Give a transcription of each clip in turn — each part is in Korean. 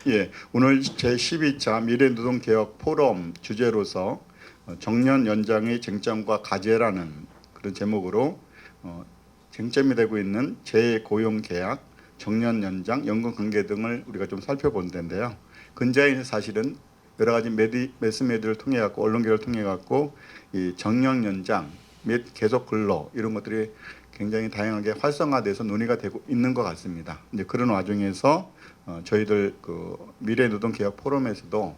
예, 오늘 제12차 미래노동개혁 포럼 주제로서 정년 연장의 쟁점과 과제라는 그런 제목으로 쟁점이 되고 있는 재고용계약, 정년 연장, 연금 관계 등을 우리가 좀 살펴본 텐데요. 근자에 사실은 여러 가지 매스매드를 통해 갖고 언론계를 통해 갖고 이 정년 연장 및 계속 근로 이런 것들이 굉장히 다양하게 활성화돼서 논의가 되고 있는 것 같습니다. 이제 그런 와중에서 저희들 그 미래노동개혁 포럼에서도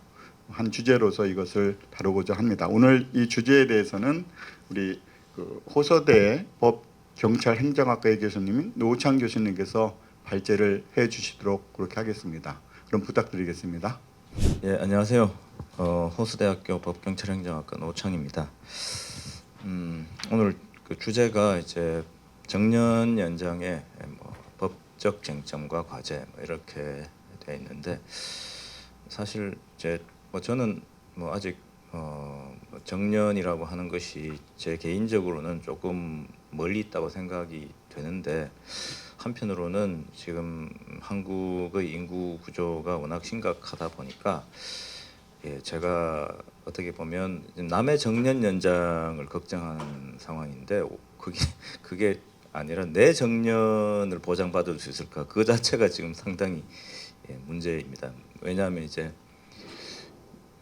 한 주제로서 이것을 다루고자 합니다. 오늘 이 주제에 대해서는 우리 그 호서대 법경찰행정학과의 교수님 노창 교수님께서 발제를 해주시도록 그렇게 하겠습니다. 그럼 부탁드리겠습니다. 예, 안녕하세요. 호수대학교 법경찰행정학과 노창입니다. 오늘 그 주제가 이제 정년 연장의 뭐 법적 쟁점과 과제 뭐 이렇게 되어 있는데, 사실 이제 뭐 저는 뭐 아직 정년이라고 하는 것이 제 개인적으로는 조금 멀리 있다고 생각이 되는데, 한편으로는 지금 한국의 인구 구조가 워낙 심각하다 보니까 제가 어떻게 보면 남의 정년 연장을 걱정하는 상황인데, 그게 아니라 내 정년을 보장받을 수 있을까, 그 자체가 지금 상당히 문제입니다. 왜냐하면 이제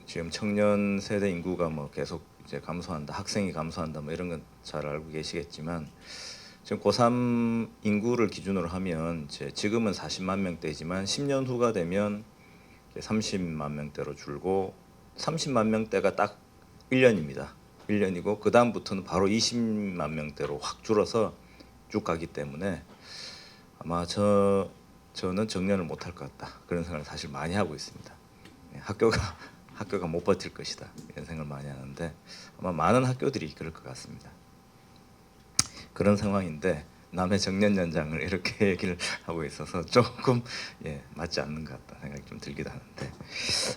지금 청년 세대 인구가 뭐 계속 이제 감소한다, 학생이 감소한다, 뭐 이런 건 잘 알고 계시겠지만, 지금 고3 인구를 기준으로 하면 지금은 40만 명대지만 10년 후가 되면 30만 명대로 줄고, 30만 명대가 딱 1년입니다. 1년이고 그 다음부터는 바로 20만 명대로 확 줄어서 쭉 가기 때문에 아마 저는 정년을 못할 것 같다, 그런 생각을 사실 많이 하고 있습니다. 학교가 못 버틸 것이다, 이런 생각을 많이 하는데, 아마 많은 학교들이 그럴 것 같습니다. 그런 상황인데 남의 정년 연장을 이렇게 얘기를 하고 있어서 조금 맞지 않는 것 같다 생각이 좀 들기도 하는데,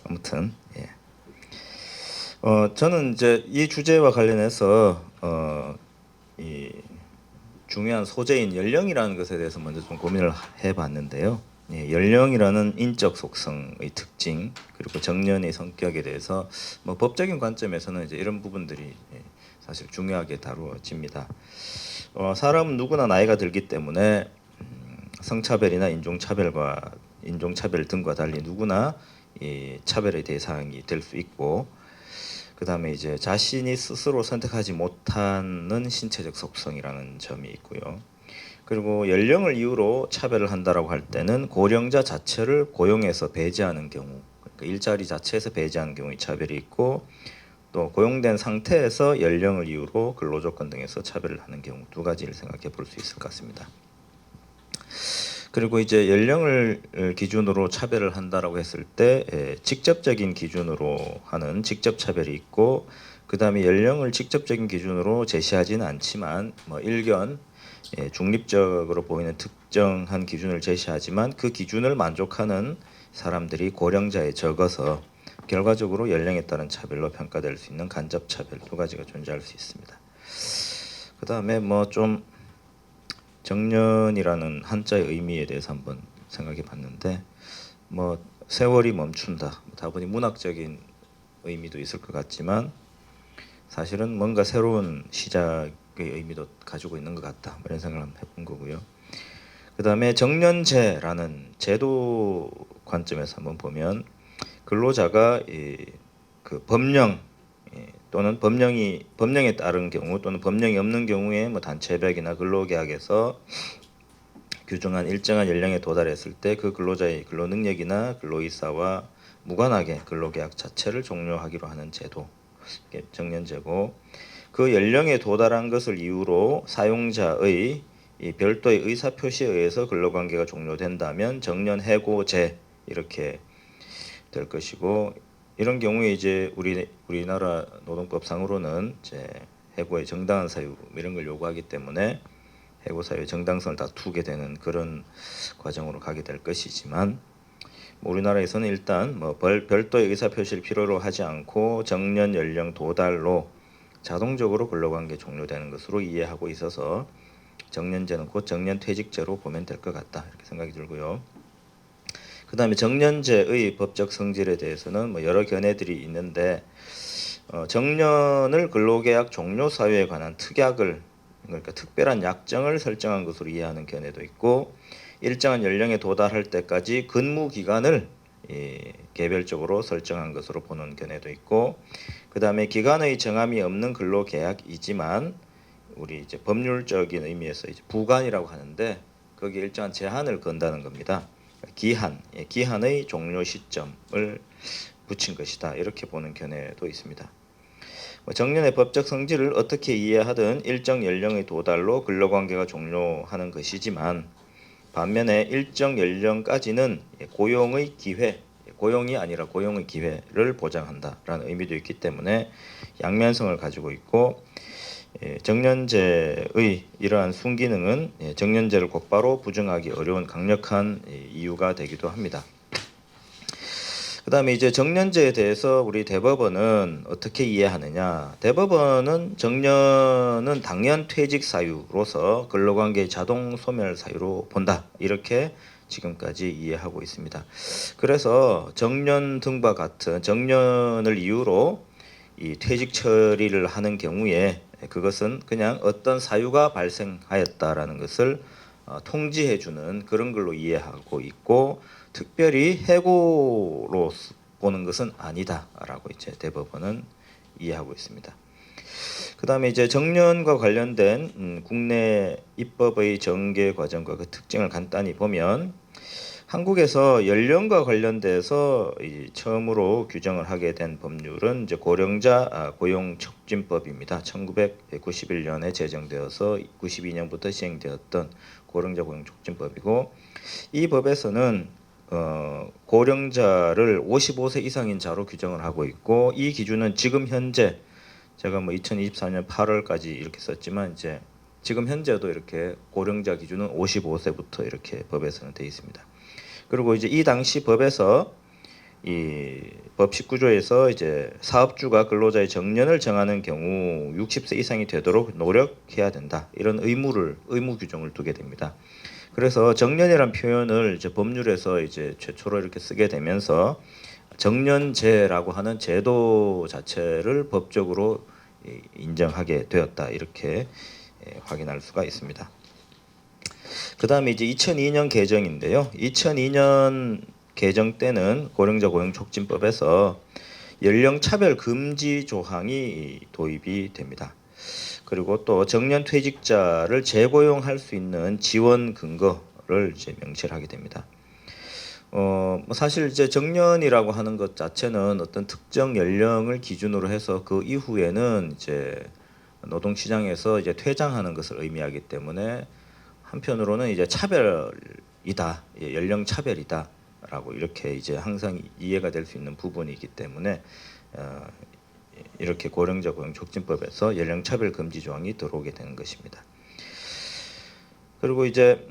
아무튼 저는 이제 이 주제와 관련해서 이 중요한 소재인 연령이라는 것에 대해서 먼저 좀 고민을 해봤는데요. 연령이라는 인적 속성의 특징, 그리고 정년의 성격에 대해서 뭐 법적인 관점에서는 이제 이런 부분들이 사실 중요하게 다루어집니다. 사람은 누구나 나이가 들기 때문에 성차별이나 인종차별 등과 달리 누구나 이 차별의 대상이 될 수 있고, 그 다음에 이제 자신이 스스로 선택하지 못하는 신체적 속성이라는 점이 있고요. 그리고 연령을 이유로 차별을 한다라고 할 때는 고령자 자체를 고용해서 배제하는 경우, 그러니까 일자리 자체에서 배제하는 경우의 차별이 있고, 또 고용된 상태에서 연령을 이유로 근로조건 등에서 차별을 하는 경우, 두 가지를 생각해 볼 수 있을 것 같습니다. 그리고 이제 연령을 기준으로 차별을 한다라고 했을 때 직접적인 기준으로 하는 직접 차별이 있고, 그 다음에 연령을 직접적인 기준으로 제시하지는 않지만 뭐 일견 중립적으로 보이는 특정한 기준을 제시하지만 그 기준을 만족하는 사람들이 고령자에 적어서 결과적으로 연령에 따른 차별로 평가될 수 있는 간접 차별, 두 가지가 존재할 수 있습니다. 그 다음에 뭐 좀 정년이라는 한자의 의미에 대해서 한번 생각해 봤는데, 뭐 세월이 멈춘다, 다분히 문학적인 의미도 있을 것 같지만 사실은 뭔가 새로운 시작의 의미도 가지고 있는 것 같다, 이런 생각을 한번 해본 거고요. 그 다음에 정년제라는 제도 관점에서 한번 보면, 근로자가 그 법령 또는 법령에 따른 경우 또는 법령이 없는 경우에 뭐 단체협약이나 근로계약에서 규정한 일정한 연령에 도달했을 때 그 근로자의 근로 능력이나 근로의사와 무관하게 근로계약 자체를 종료하기로 하는 제도, 정년제고, 그 연령에 도달한 것을 이유로 사용자의 이 별도의 의사표시에 의해서 근로관계가 종료된다면 정년해고제, 이렇게 될 것이고, 이런 경우에 이제 우리나라 노동법상으로는 이제 해고의 정당한 사유 이런 걸 요구하기 때문에 해고 사유의 정당성을 다투게 되는 그런 과정으로 가게 될 것이지만, 우리나라에서는 일단 뭐 별도의 의사 표시를 필요로 하지 않고 정년 연령 도달로 자동적으로 근로관계 종료되는 것으로 이해하고 있어서 정년제는 곧 정년퇴직제로 보면 될 것 같다, 이렇게 생각이 들고요. 그다음에 정년제의 법적 성질에 대해서는 뭐 여러 견해들이 있는데 정년을 근로계약 종료 사유에 관한 특약을 그러니까 특별한 약정을 설정한 것으로 이해하는 견해도 있고 일정한 연령에 도달할 때까지 근무 기간을 개별적으로 설정한 것으로 보는 견해도 있고 그다음에 기간의 정함이 없는 근로계약이지만 우리 이제 법률적인 의미에서 이제 부관이라고 하는데 거기에 일정한 제한을 건다는 겁니다. 기한의 종료 시점을 붙인 것이다. 이렇게 보는 견해도 있습니다. 정년의 법적 성질을 어떻게 이해하든 일정 연령의 도달로 근로관계가 종료하는 것이지만 반면에 일정 연령까지는 고용의 기회, 고용이 아니라 고용의 기회를 보장한다라는 의미도 있기 때문에 양면성을 가지고 있고 정년제의 이러한 순기능은 정년제를 곧바로 부정하기 어려운 강력한 이유가 되기도 합니다. 그다음에 이제 정년제에 대해서 우리 대법원은 어떻게 이해하느냐? 대법원은 정년은 당연 퇴직 사유로서 근로관계의 자동 소멸 사유로 본다. 이렇게 지금까지 이해하고 있습니다. 그래서 정년 등과 같은 정년을 이유로 이 퇴직 처리를 하는 경우에 그것은 그냥 어떤 사유가 발생하였다라는 것을 통지해주는 그런 걸로 이해하고 있고 특별히 해고로 보는 것은 아니다라고 이제 대법원은 이해하고 있습니다. 그다음에 이제 정년과 관련된 국내 입법의 전개 과정과 그 특징을 간단히 보면 한국에서 연령과 관련돼서 처음으로 규정을 하게 된 법률은 이제 고령자 고용촉진법입니다. 1991년에 제정되어서 92년부터 시행되었던 고령자 고용촉진법이고 이 법에서는 고령자를 55세 이상인 자로 규정을 하고 있고 이 기준은 지금 현재 제가 뭐 2024년 8월까지 이렇게 썼지만 이제 지금 현재도 이렇게 고령자 기준은 55세부터 이렇게 법에서는 되어 있습니다. 그리고 이제 이 당시 법에서 이 법 19조에서 이제 사업주가 근로자의 정년을 정하는 경우 60세 이상이 되도록 노력해야 된다. 이런 의무 규정을 두게 됩니다. 그래서 정년이란 표현을 이제 법률에서 이제 최초로 이렇게 쓰게 되면서 정년제라고 하는 제도 자체를 법적으로 인정하게 되었다. 이렇게 확인할 수가 있습니다. 그 다음에 이제 2002년 개정인데요. 2002년 개정 때는 고령자 고용촉진법에서 연령차별 금지 조항이 도입이 됩니다. 그리고 또 정년 퇴직자를 재고용할 수 있는 지원 근거를 이제 명시를 하게 됩니다. 뭐 사실 이제 정년이라고 하는 것 자체는 어떤 특정 연령을 기준으로 해서 그 이후에는 이제 노동시장에서 이제 퇴장하는 것을 의미하기 때문에 한편으로는 이제 차별이다, 연령 차별이다라고 이렇게 이제 항상 이해가 될 수 있는 부분이기 때문에 이렇게 고령자 고용촉진법에서 연령 차별 금지 조항이 들어오게 되는 것입니다. 그리고 이제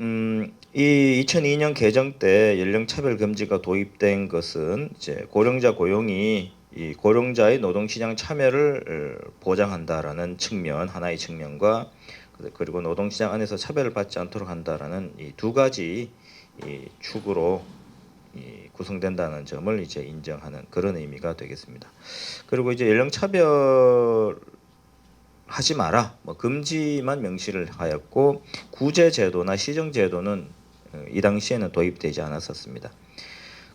이 2002년 개정 때 연령 차별 금지가 도입된 것은 이제 고령자 고용이 이 고령자의 노동시장 참여를 보장한다라는 측면 하나의 측면과 그리고 노동시장 안에서 차별을 받지 않도록 한다라는 이 두 가지 이 축으로 구성된다는 점을 이제 인정하는 그런 의미가 되겠습니다. 그리고 이제 연령 차별 하지 마라, 뭐 금지만 명시를 하였고 구제 제도나 시정 제도는 이 당시에는 도입되지 않았었습니다.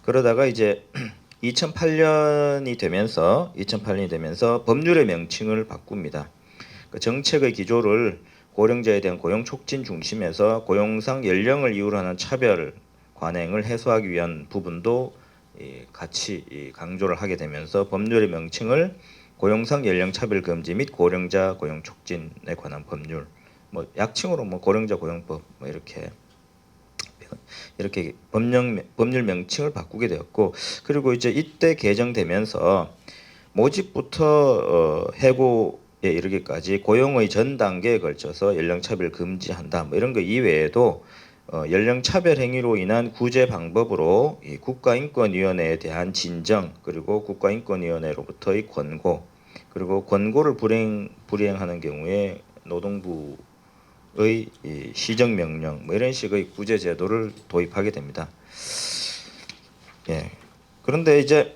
그러다가 이제 2008년이 되면서 법률의 명칭을 바꿉니다. 그 정책의 기조를 고령자에 대한 고용 촉진 중심에서 고용상 연령을 이유로 하는 차별 관행을 해소하기 위한 부분도 같이 강조를 하게 되면서 법률의 명칭을 고용상 연령 차별 금지 및 고령자 고용 촉진에 관한 법률, 뭐 약칭으로 뭐 고령자 고용법 뭐 이렇게 법률 명칭을 바꾸게 되었고 그리고 이제 이때 개정되면서 모집부터 해고에 이르기까지 고용의 전 단계에 걸쳐서 연령 차별 금지한다. 뭐 이런 거 이외에도 연령 차별 행위로 인한 구제 방법으로 이 국가인권위원회에 대한 진정 그리고 국가인권위원회로부터의 권고 그리고 권고를 불이행하는 경우에 노동부의 이 시정명령 뭐 이런 식의 구제 제도를 도입하게 됩니다. 예. 그런데 이제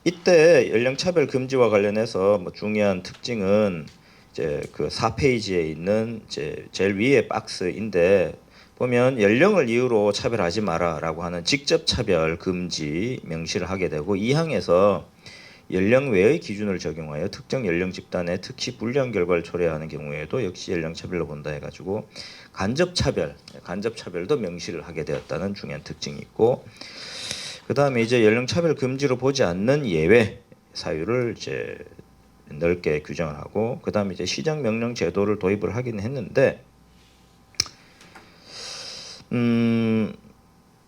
이때 연령차별 금지와 관련해서 뭐 중요한 특징은 이제 그 4페이지에 있는 이제 제일 위에 박스인데 보면 연령을 이유로 차별하지 마라라고 하는 직접 차별 금지 명시를 하게 되고 2항에서 연령 외의 기준을 적용하여 특정 연령 집단에 특히 불리한 결과를 초래하는 경우에도 역시 연령 차별로 본다 해가지고 간접 차별도 명시를 하게 되었다는 중요한 특징이 있고 그 다음에 이제 연령 차별 금지로 보지 않는 예외 사유를 이제 넓게 규정을 하고 그 다음에 이제 시정 명령 제도를 도입을 하긴 했는데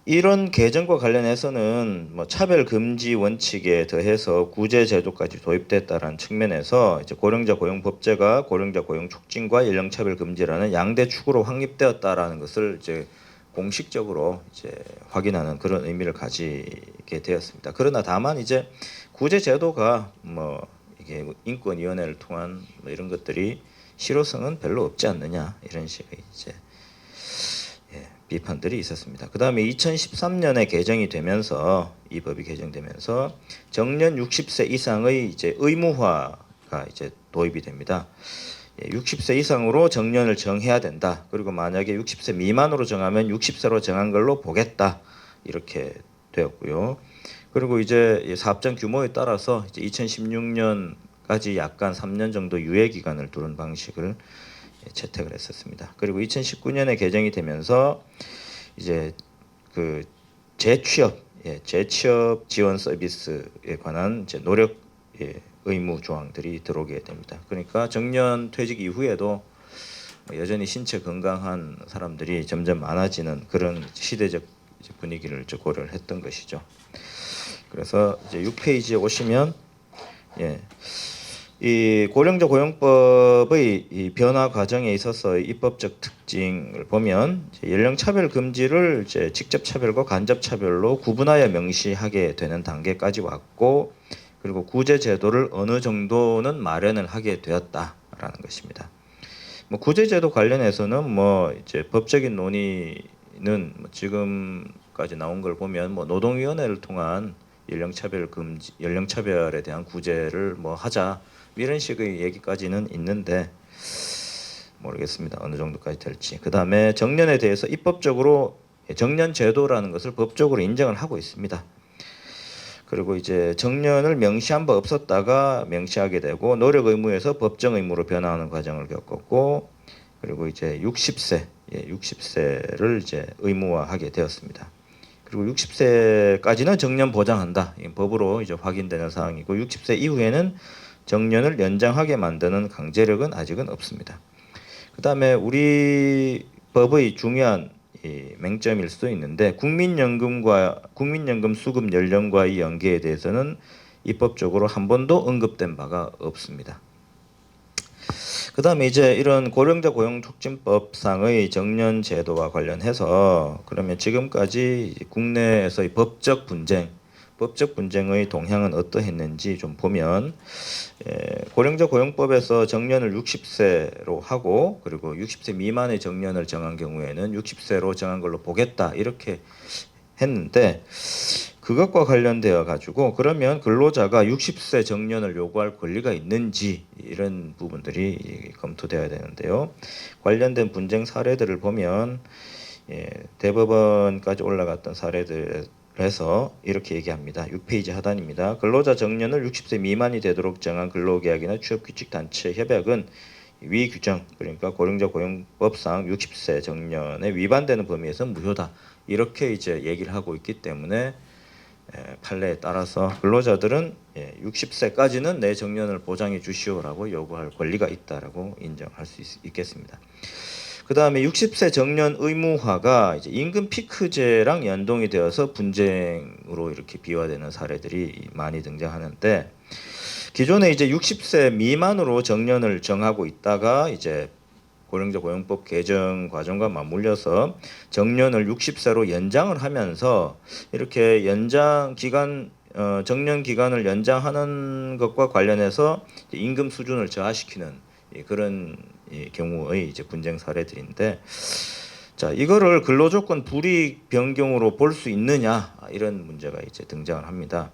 이런 개정과 관련해서는 뭐 차별 금지 원칙에 더해서 구제 제도까지 도입됐다라는 측면에서 이제 고령자 고용 법제가 고령자 고용 촉진과 연령 차별 금지라는 양대 축으로 확립되었다라는 것을 이제 공식적으로 이제 확인하는 그런 의미를 가지게 되었습니다. 그러나 다만 이제 구제 제도가 뭐 이게 인권위원회를 통한 뭐 이런 것들이 실효성은 별로 없지 않느냐 이런 식의 이제 비판들이 있었습니다. 그 다음에 2013년에 개정이 되면서 이 법이 개정되면서 정년 60세 이상의 이제 의무화가 이제 도입이 됩니다. 60세 이상으로 정년을 정해야 된다. 그리고 만약에 60세 미만으로 정하면 60세로 정한 걸로 보겠다. 이렇게 되었고요. 그리고 이제 사업장 규모에 따라서 이제 2016년까지 약간 3년 정도 유예 기간을 두는 방식을 채택을 했었습니다. 그리고 2019년에 개정이 되면서 이제 그 재취업 지원 서비스에 관한 이제 노력 의무 조항들이 들어오게 됩니다. 그러니까 정년 퇴직 이후에도 여전히 신체 건강한 사람들이 점점 많아지는 그런 시대적 분위기를 고려를 했던 것이죠. 그래서 이제 6페이지에 오시면 이 고령자 고용법의 이 변화 과정에 있어서 입법적 특징을 보면 연령 차별 금지를 이제 직접 차별과 간접 차별로 구분하여 명시하게 되는 단계까지 왔고 그리고 구제 제도를 어느 정도는 마련을 하게 되었다라는 것입니다. 뭐 구제 제도 관련해서는 뭐 이제 법적인 논의는 뭐 지금까지 나온 걸 보면 뭐 노동위원회를 통한 연령 차별에 대한 구제를 뭐 하자. 이런 식의 얘기까지는 있는데 모르겠습니다. 어느 정도까지 될지. 그 다음에 정년에 대해서 입법적으로 정년 제도라는 것을 법적으로 인정을 하고 있습니다. 그리고 이제 정년을 명시한 바 없었다가 명시하게 되고 노력 의무에서 법정 의무로 변화하는 과정을 겪었고 그리고 이제 60세를 이제 의무화하게 되었습니다. 그리고 60세까지는 정년 보장한다. 법으로 이제 확인되는 사항이고 60세 이후에는 정년을 연장하게 만드는 강제력은 아직은 없습니다. 그 다음에 우리 법의 중요한 맹점일 수도 있는데 국민연금 수급 연령과의 연계에 대해서는 입법적으로 한 번도 언급된 바가 없습니다. 그 다음에 이제 이런 고령자 고용촉진법상의 정년 제도와 관련해서 그러면 지금까지 국내에서의 법적 분쟁의 동향은 어떠했는지 좀 보면 고령자 고용법에서 정년을 60세로 하고 그리고 60세 미만의 정년을 정한 경우에는 60세로 정한 걸로 보겠다 이렇게 했는데 그것과 관련되어 가지고 그러면 근로자가 60세 정년을 요구할 권리가 있는지 이런 부분들이 검토돼야 되는데요. 관련된 분쟁 사례들을 보면 대법원까지 올라갔던 사례들에서 이렇게 얘기합니다. 6페이지 하단입니다. 근로자 정년을 60세 미만이 되도록 정한 근로계약이나 취업규칙단체 협약은 위 규정 그러니까 고령자 고용법상 60세 정년에 위반되는 범위에서 무효다. 이렇게 이제 얘기를 하고 있기 때문에 판례에 따라서 근로자들은 60세까지는 내 정년을 보장해 주시오라고 요구할 권리가 있다라고 인정할 수 있겠습니다. 그 다음에 60세 정년 의무화가 이제 임금 피크제랑 연동이 되어서 분쟁으로 이렇게 비화되는 사례들이 많이 등장하는데 기존에 이제 60세 미만으로 정년을 정하고 있다가 이제 고령자 고용법 개정 과정과 맞물려서 정년을 60세로 연장을 하면서 이렇게 정년 기간을 연장하는 것과 관련해서 임금 수준을 저하시키는 그런 경우의 이제 분쟁 사례들인데 자, 이거를 근로조건 불이익 변경으로 볼 수 있느냐 이런 문제가 이제 등장을 합니다.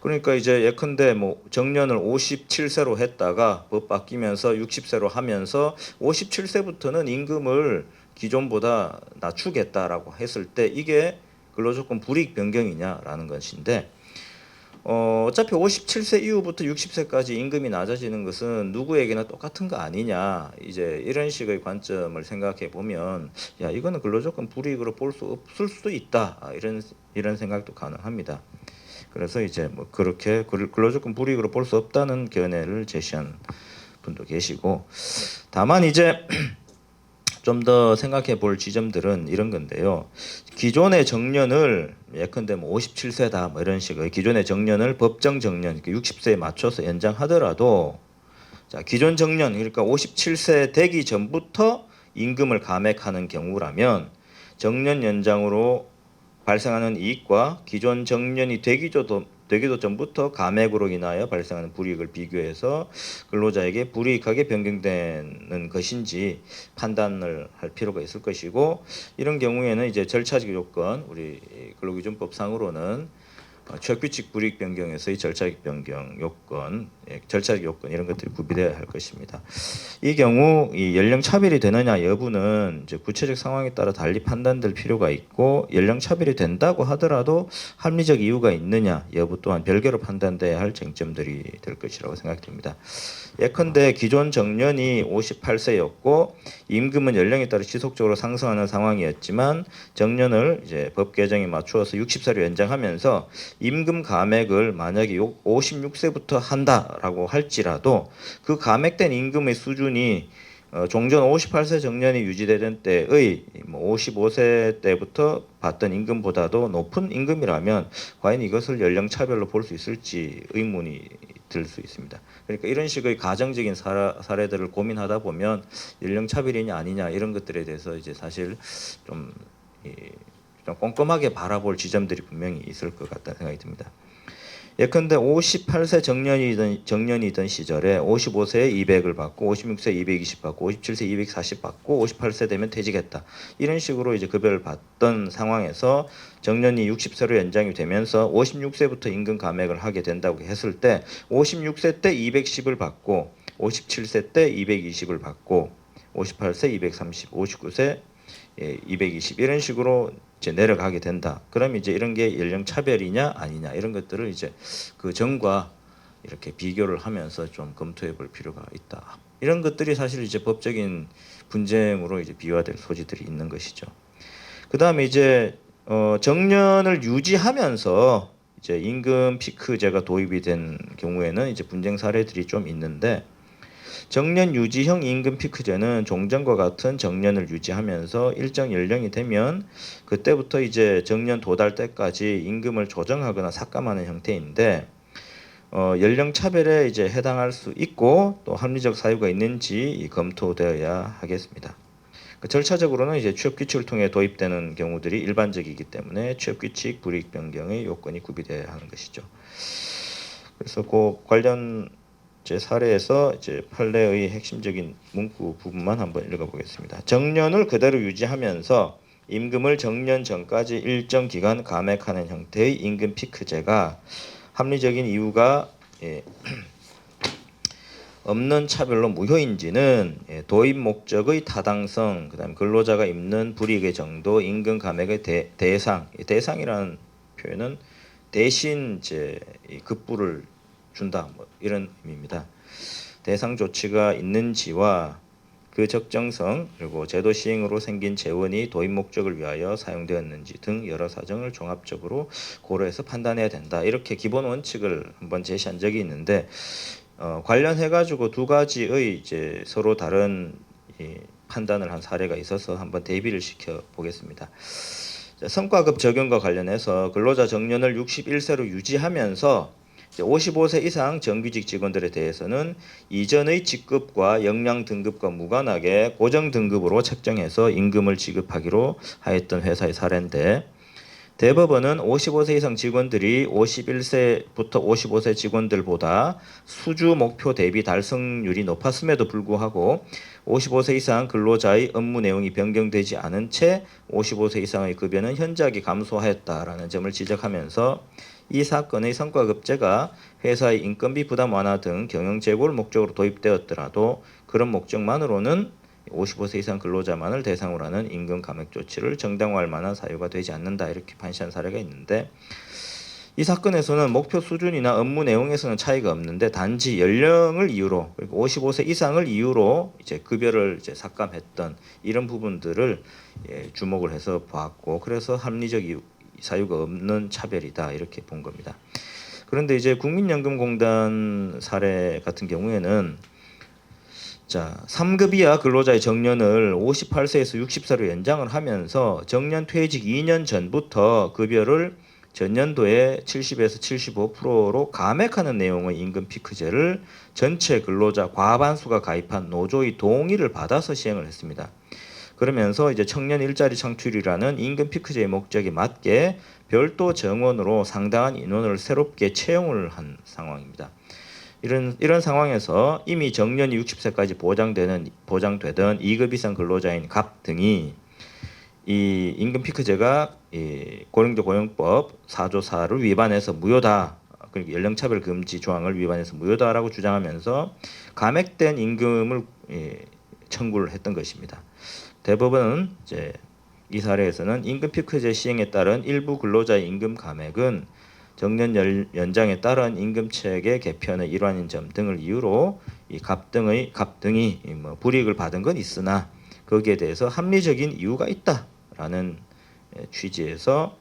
그러니까 이제 예컨대 뭐 정년을 57세로 했다가 법 바뀌면서 60세로 하면서 57세부터는 임금을 기존보다 낮추겠다라고 했을 때 이게 근로조건 불이익 변경이냐라는 것인데 어차피 57세 이후부터 60세까지 임금이 낮아지는 것은 누구에게나 똑같은 거 아니냐 이제 이런 식의 관점을 생각해 보면 야 이거는 근로조건 불이익으로 볼 수 없을 수도 있다 이런 생각도 가능합니다. 그래서 이제 뭐 그렇게 근로조건 불이익으로 볼 수 없다는 견해를 제시한 분도 계시고 다만 이제 좀 더 생각해 볼 지점들은 이런 건데요. 기존의 정년을 예컨대 뭐 57세다 뭐 이런 식의 기존의 정년을 법정 정년 60세에 맞춰서 연장하더라도 자 기존 정년 그러니까 57세 되기 전부터 임금을 감액하는 경우라면 정년 연장으로 발생하는 이익과 기존 정년이 되기도 전부터 감액으로 인하여 발생하는 불이익을 비교해서 근로자에게 불이익하게 변경되는 것인지 판단을 할 필요가 있을 것이고 이런 경우에는 이제 절차적 요건 우리 근로기준법상으로는 취업규칙 불이익 변경에서의 절차적 변경 요건, 절차적 요건 이런 것들이 구비되어야 할 것입니다. 이 경우 이 연령 차별이 되느냐 여부는 이제 구체적 상황에 따라 달리 판단될 필요가 있고 연령 차별이 된다고 하더라도 합리적 이유가 있느냐 여부 또한 별개로 판단돼야 할 쟁점들이 될 것이라고 생각됩니다. 예컨대 기존 정년이 58세였고 임금은 연령에 따라 지속적으로 상승하는 상황이었지만 정년을 이제 법 개정에 맞추어서 60세로 연장하면서 임금 감액을 만약에 56세부터 한다라고 할지라도 그 감액된 임금의 수준이 종전 58세 정년이 유지되던 때의 55세 때부터 받던 임금보다도 높은 임금이라면 과연 이것을 연령 차별로 볼 수 있을지 의문이 들 수 있습니다. 그러니까 이런 식의 가정적인 사례들을 고민하다 보면 연령 차별이냐 아니냐 이런 것들에 대해서 이제 사실 좀 꼼꼼하게 바라볼 지점들이 분명히 있을 것 같다는 생각이 듭니다. 예컨대 58세 정년이던 시절에 55세에 200을 받고 56세 220 받고 57세 240 받고 58세 되면 퇴직했다. 이런 식으로 이제 급여를 받던 상황에서 정년이 60세로 연장이 되면서 56세부터 임금 감액을 하게 된다고 했을 때 56세 때 210을 받고 57세 때 220을 받고 58세 230, 59세 220 이런 식으로 이제 내려가게 된다. 그럼 이제 이런 게 연령 차별이냐 아니냐 이런 것들을 이제 그 전과 이렇게 비교를 하면서 좀 검토해 볼 필요가 있다. 이런 것들이 사실 이제 법적인 분쟁으로 이제 비화될 소지들이 있는 것이죠. 그 다음에 이제 정년을 유지하면서 이제 임금 피크제가 도입이 된 경우에는 이제 분쟁 사례들이 좀 있는데. 정년 유지형 임금 피크제는 종전과 같은 정년을 유지하면서 일정 연령이 되면 그때부터 이제 정년 도달 때까지 임금을 조정하거나 삭감하는 형태인데 연령 차별에 이제 해당할 수 있고 또 합리적 사유가 있는지 검토되어야 하겠습니다. 절차적으로는 이제 취업규칙을 통해 도입되는 경우들이 일반적이기 때문에 취업규칙 불이익 변경의 요건이 구비되어야 하는 것이죠. 그래서 그 관련 제 사례에서 이제 판례의 핵심적인 문구 부분만 한번 읽어보겠습니다. 정년을 그대로 유지하면서 임금을 정년 전까지 일정 기간 감액하는 형태의 임금 피크제가 합리적인 이유가 없는 차별로 무효인지는 도입 목적의 타당성, 그다음 근로자가 입는 불이익의 정도, 임금 감액의 대상이라는 표현은 대신 이제 급부를 준다 뭐 이런 의미입니다. 대상 조치가 있는지와 그 적정성 그리고 제도 시행으로 생긴 재원이 도입 목적을 위하여 사용되었는지 등 여러 사정을 종합적으로 고려해서 판단해야 된다. 이렇게 기본 원칙을 한번 제시한 적이 있는데 관련해 가지고 두 가지의 이제 서로 다른 판단을 한 사례가 있어서 한번 대비를 시켜 보겠습니다. 성과급 적용과 관련해서 근로자 정년을 61세로 유지하면서 55세 이상 정규직 직원들에 대해서는 이전의 직급과 역량 등급과 무관하게 고정 등급으로 책정해서 임금을 지급하기로 하였던 회사의 사례인데 대법원은 55세 이상 직원들이 51세부터 55세 직원들보다 수주 목표 대비 달성률이 높았음에도 불구하고 55세 이상 근로자의 업무 내용이 변경되지 않은 채 55세 이상의 급여는 현저하게 감소하였다라는 점을 지적하면서 이 사건의 성과급제가 회사의 인건비 부담 완화 등 경영 제고를 목적으로 도입되었더라도 그런 목적만으로는 55세 이상 근로자만을 대상으로 하는 임금 감액 조치를 정당화할 만한 사유가 되지 않는다 이렇게 판시한 사례가 있는데 이 사건에서는 목표 수준이나 업무 내용에서는 차이가 없는데 단지 연령을 이유로 그리고 55세 이상을 이유로 이제 급여를 이제 삭감했던 이런 부분들을 주목을 해서 보았고 그래서 합리적 사유가 없는 차별이다 이렇게 본 겁니다. 그런데 이제 국민연금공단 사례 같은 경우에는 자, 3급 이하 근로자의 정년을 58세에서 60세로 연장을 하면서 정년 퇴직 2년 전부터 급여를 전년도에 70에서 75%로 감액하는 내용의 임금 피크제를 전체 근로자 과반수가 가입한 노조의 동의를 받아서 시행을 했습니다. 그러면서 이제 청년 일자리 창출이라는 임금 피크제의 목적에 맞게 별도 정원으로 상당한 인원을 새롭게 채용을 한 상황입니다. 이런 상황에서 이미 정년이 60세까지 보장되던 2급 이상 근로자인 갑 등이 이 임금 피크제가 이 고령자 고용법 4조 4를 위반해서 무효다. 그리고 연령차별 금지 조항을 위반해서 무효다라고 주장하면서 감액된 임금을 청구를 했던 것입니다. 대법원은 이제 이 사례에서는 임금 피크제 시행에 따른 일부 근로자의 임금 감액은 정년 연장에 따른 임금체계 개편의 일환인 점 등을 이유로 이 갑 등이 뭐 불이익을 받은 건 있으나 거기에 대해서 합리적인 이유가 있다라는 취지에서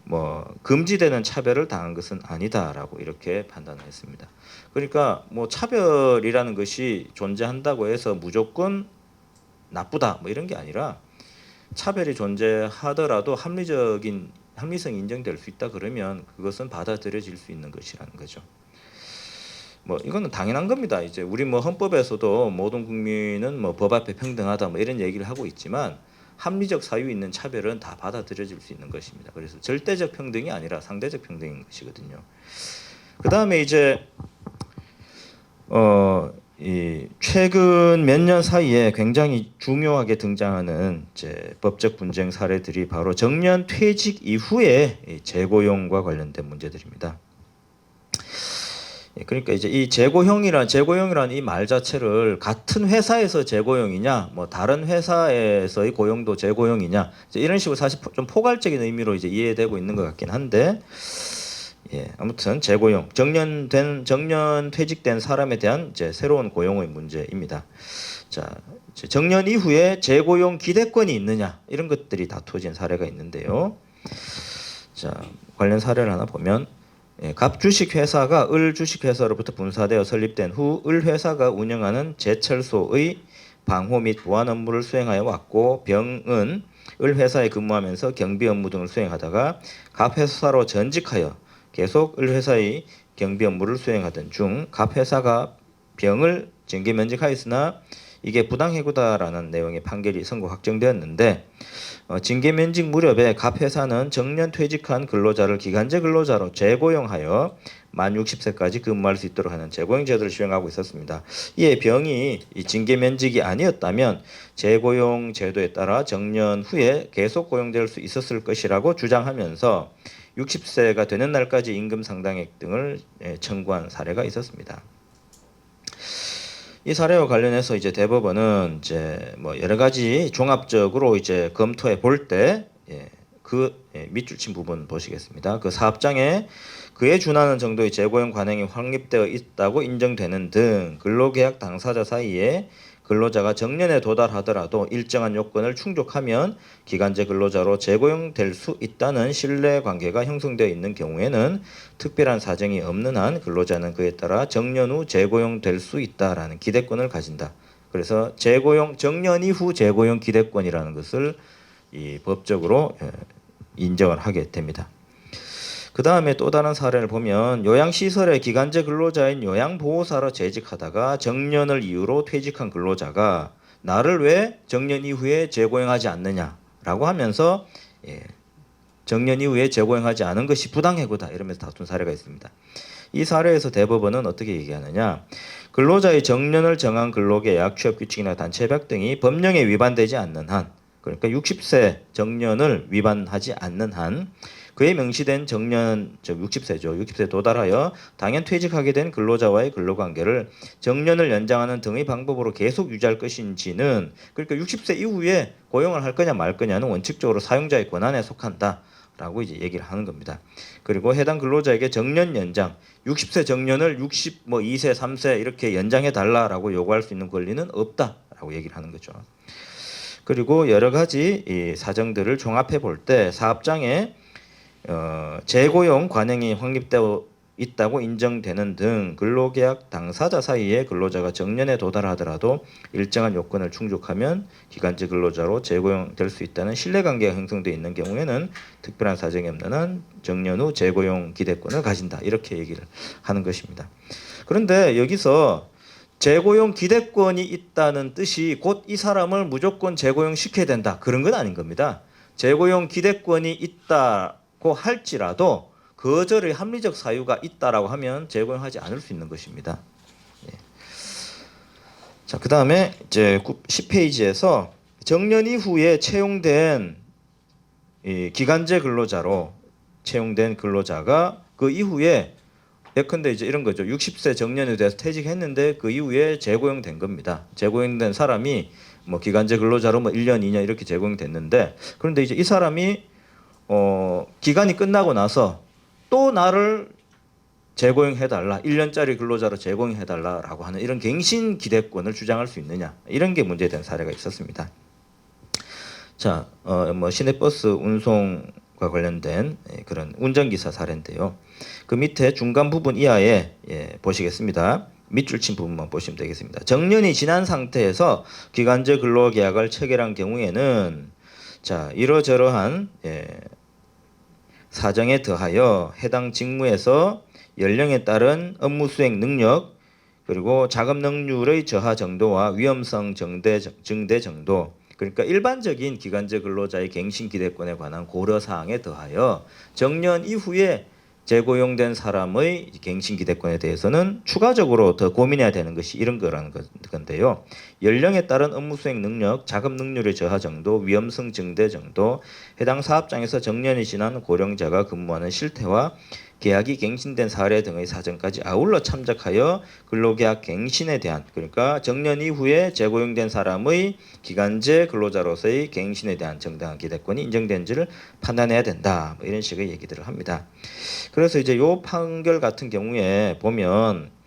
뭐 금지되는 차별을 당한 것은 아니다라고 이렇게 판단을 했습니다. 그러니까 뭐 차별이라는 것이 존재한다고 해서 무조건 나쁘다 뭐 이런 게 아니라 차별이 존재하더라도 합리성이 인정될 수 있다 그러면 그것은 받아들여질 수 있는 것이라는 거죠. 뭐 이거는 당연한 겁니다. 이제 우리 뭐 헌법에서도 모든 국민은 뭐 법 앞에 평등하다 뭐 이런 얘기를 하고 있지만 합리적 사유 있는 차별은 다 받아들여질 수 있는 것입니다. 그래서 절대적 평등이 아니라 상대적 평등인 것이거든요. 그 다음에 이제 이 최근 몇 년 사이에 굉장히 중요하게 등장하는 이제 법적 분쟁 사례들이 바로 정년 퇴직 이후의 재고용과 관련된 문제들입니다. 그러니까 이제 이 재고용이란 이 말 자체를 같은 회사에서 재고용이냐, 뭐 다른 회사에서의 고용도 재고용이냐, 이런 식으로 사실 좀 포괄적인 의미로 이제 이해되고 있는 것 같긴 한데. 아무튼 재고용, 정년 퇴직된 사람에 대한 이제 새로운 고용의 문제입니다. 자, 정년 이후에 재고용 기대권이 있느냐 이런 것들이 다투어진 사례가 있는데요. 자, 관련 사례를 하나 보면 갑 주식회사가 을 주식회사로부터 분사되어 설립된 후 을 회사가 운영하는 제철소의 방호 및 보안 업무를 수행하여 왔고 병은 을 회사에 근무하면서 경비 업무 등을 수행하다가 갑 회사로 전직하여 계속 을 회사의 경비 업무를 수행하던 중 갑 회사가 병을 징계 면직하였으나 이게 부당해고다라는 내용의 판결이 선고 확정되었는데 징계 면직 무렵에 갑 회사는 정년 퇴직한 근로자를 기간제 근로자로 재고용하여 만 60세까지 근무할 수 있도록 하는 재고용 제도를 시행하고 있었습니다. 이에 병이 이 징계 면직이 아니었다면 재고용 제도에 따라 정년 후에 계속 고용될 수 있었을 것이라고 주장하면서 60세가 되는 날까지 임금 상당액 등을 청구한 사례가 있었습니다. 이 사례와 관련해서 이제 대법원은 이제 뭐 여러 가지 종합적으로 이제 검토해 볼 때 밑줄 친 부분 보시겠습니다. 그 사업장에 그에 준하는 정도의 재고용 관행이 확립되어 있다고 인정되는 등 근로계약 당사자 사이에 근로자가 정년에 도달하더라도 일정한 요건을 충족하면 기간제 근로자로 재고용될 수 있다는 신뢰관계가 형성되어 있는 경우에는 특별한 사정이 없는 한 근로자는 그에 따라 정년 후 재고용될 수 있다라는 기대권을 가진다. 그래서 정년 이후 재고용 기대권이라는 것을 이 법적으로 인정을 하게 됩니다. 그 다음에 또 다른 사례를 보면 요양시설의 기간제 근로자인 요양보호사로 재직하다가 정년을 이유로 퇴직한 근로자가 나를 왜 정년 이후에 재고용하지 않느냐라고 하면서 정년 이후에 재고용하지 않은 것이 부당해고다 이러면서 다툰 사례가 있습니다. 이 사례에서 대법원은 어떻게 얘기하느냐? 근로자의 정년을 정한 근로계약, 취업규칙이나 단체협약 등이 법령에 위반되지 않는 한, 그러니까 60세 정년을 위반하지 않는 한 그에 명시된 정년, 즉 60세죠. 60세 도달하여 당연 퇴직하게 된 근로자와의 근로관계를 정년을 연장하는 등의 방법으로 계속 유지할 것인지는, 그러니까 60세 이후에 고용을 할 거냐 말 거냐는 원칙적으로 사용자의 권한에 속한다라고 이제 얘기를 하는 겁니다. 그리고 해당 근로자에게 정년 연장, 60세 정년을 2세, 3세 이렇게 연장해 달라라고 요구할 수 있는 권리는 없다라고 얘기를 하는 거죠. 그리고 여러 가지 이 사정들을 종합해 볼 때 사업장에 재고용 관행이 확립되어 있다고 인정되는 등 근로계약 당사자 사이에 근로자가 정년에 도달하더라도 일정한 요건을 충족하면 기간제 근로자로 재고용될 수 있다는 신뢰관계가 형성되어 있는 경우에는 특별한 사정이 없는 한 정년 후 재고용 기대권을 가진다 이렇게 얘기를 하는 것입니다. 그런데 여기서 재고용 기대권이 있다는 뜻이 곧 이 사람을 무조건 재고용 시켜야 된다 그런 건 아닌 겁니다. 재고용 기대권이 있다고 할지라도 거절의 합리적 사유가 있다라고 하면 재고용하지 않을 수 있는 것입니다. 예. 자, 그다음에 이제 10페이지에서 정년 이후에 채용된 이 기간제 근로자로 채용된 근로자가 그 이후에 예컨대 이제 이런 거죠. 60세 정년에 대해서 퇴직했는데 그 이후에 재고용된 겁니다. 재고용된 사람이 뭐 기간제 근로자로 뭐 1년, 2년 이렇게 재고용됐는데 그런데 이제 이 사람이 기간이 끝나고 나서 또 나를 재고용해달라, 1년짜리 근로자로 재고용해달라라고 하는 이런 갱신 기대권을 주장할 수 있느냐 이런 게 문제된 사례가 있었습니다. 자, 뭐 시내버스 운송과 관련된 그런 운전기사 사례인데요. 그 밑에 중간 부분 이하에 보시겠습니다. 밑줄 친 부분만 보시면 되겠습니다. 정년이 지난 상태에서 기간제 근로계약을 체결한 경우에는 자 이러저러한 사정에 더하여 해당 직무에서 연령에 따른 업무 수행 능력 그리고 작업 능률의 저하 정도와 위험성 증대 정도 그러니까 일반적인 기간제 근로자의 갱신 기대권에 관한 고려 사항에 더하여 정년 이후에 재고용된 사람의 갱신 기대권에 대해서는 추가적으로 더 고민해야 되는 것이 이런 거라는 건데요. 연령에 따른 업무 수행 능력, 작업 능률의 저하 정도, 위험성 증대 정도, 해당 사업장에서 정년이 지난 고령자가 근무하는 실태와 계약이 갱신된 사례 등의 사정까지 아울러 참작하여 근로계약 갱신에 대한 그러니까 정년 이후에 재고용된 사람의 기간제 근로자로서의 갱신에 대한 정당한 기대권이 인정된지를 판단해야 된다. 뭐 이런 식의 얘기들을 합니다. 그래서 이제 요 판결 같은 경우에 보면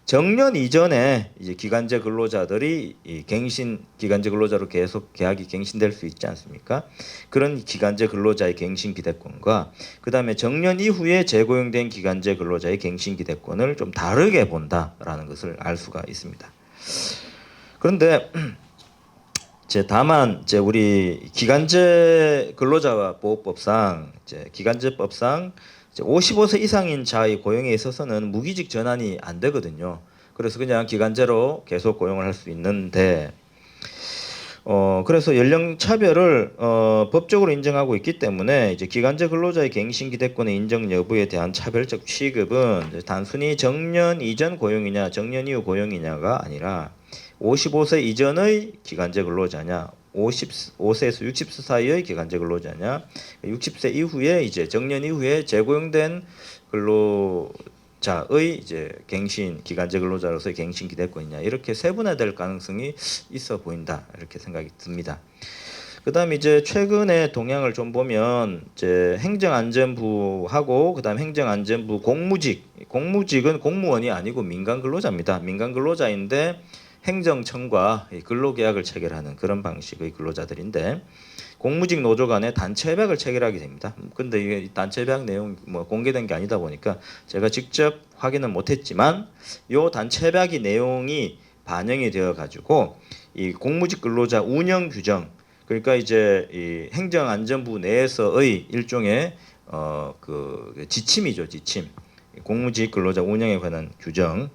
정년 이전에 이제 기간제 근로자들이 이 기간제 근로자로 계속 계약이 갱신될 수 있지 않습니까? 그런 기간제 근로자의 갱신 기대권과 그다음에 정년 이후에 재고용된 기간제 근로자의 갱신 기대권을 좀 다르게 본다라는 것을 알 수가 있습니다. 그런데 다만 우리 기간제 근로자 보호법상 기간제법상 55세 이상인 자의 고용에 있어서는 무기직 전환이 안 되거든요. 그래서 그냥 기간제로 계속 고용을 할 수 있는데 그래서 연령 차별을 법적으로 인정하고 있기 때문에 이제 기간제 근로자의 갱신 기대권의 인정 여부에 대한 차별적 취급은 단순히 정년 이전 고용이냐 정년 이후 고용이냐가 아니라 55세 이전의 기간제 근로자냐 55세에서 60세 사이의 기간제 근로자냐 60세 이후에 이제 정년 이후에 재고용된 근로자의 이제 갱신 기간제 근로자로서의 갱신 기대권이냐 이렇게 세분화될 가능성이 있어 보인다 이렇게 생각이 듭니다. 그다음에 이제 최근에 동향을 좀 보면 이제 행정안전부하고 그다음 행정안전부 공무직은 공무원이 아니고 민간 근로자입니다. 민간 근로자인데 행정청과 근로계약을 체결하는 그런 방식의 근로자들인데 공무직 노조 간에 단체협약을 체결하게 됩니다. 근데 이게 단체협약 내용 뭐 공개된 게 아니다 보니까 제가 직접 확인은 못했지만 요 단체협약의 내용이 반영이 되어 가지고 이 공무직 근로자 운영 규정 그러니까 이제 이 행정안전부 내에서의 일종의 그 지침이죠 지침 공무직 근로자 운영에 관한 규정.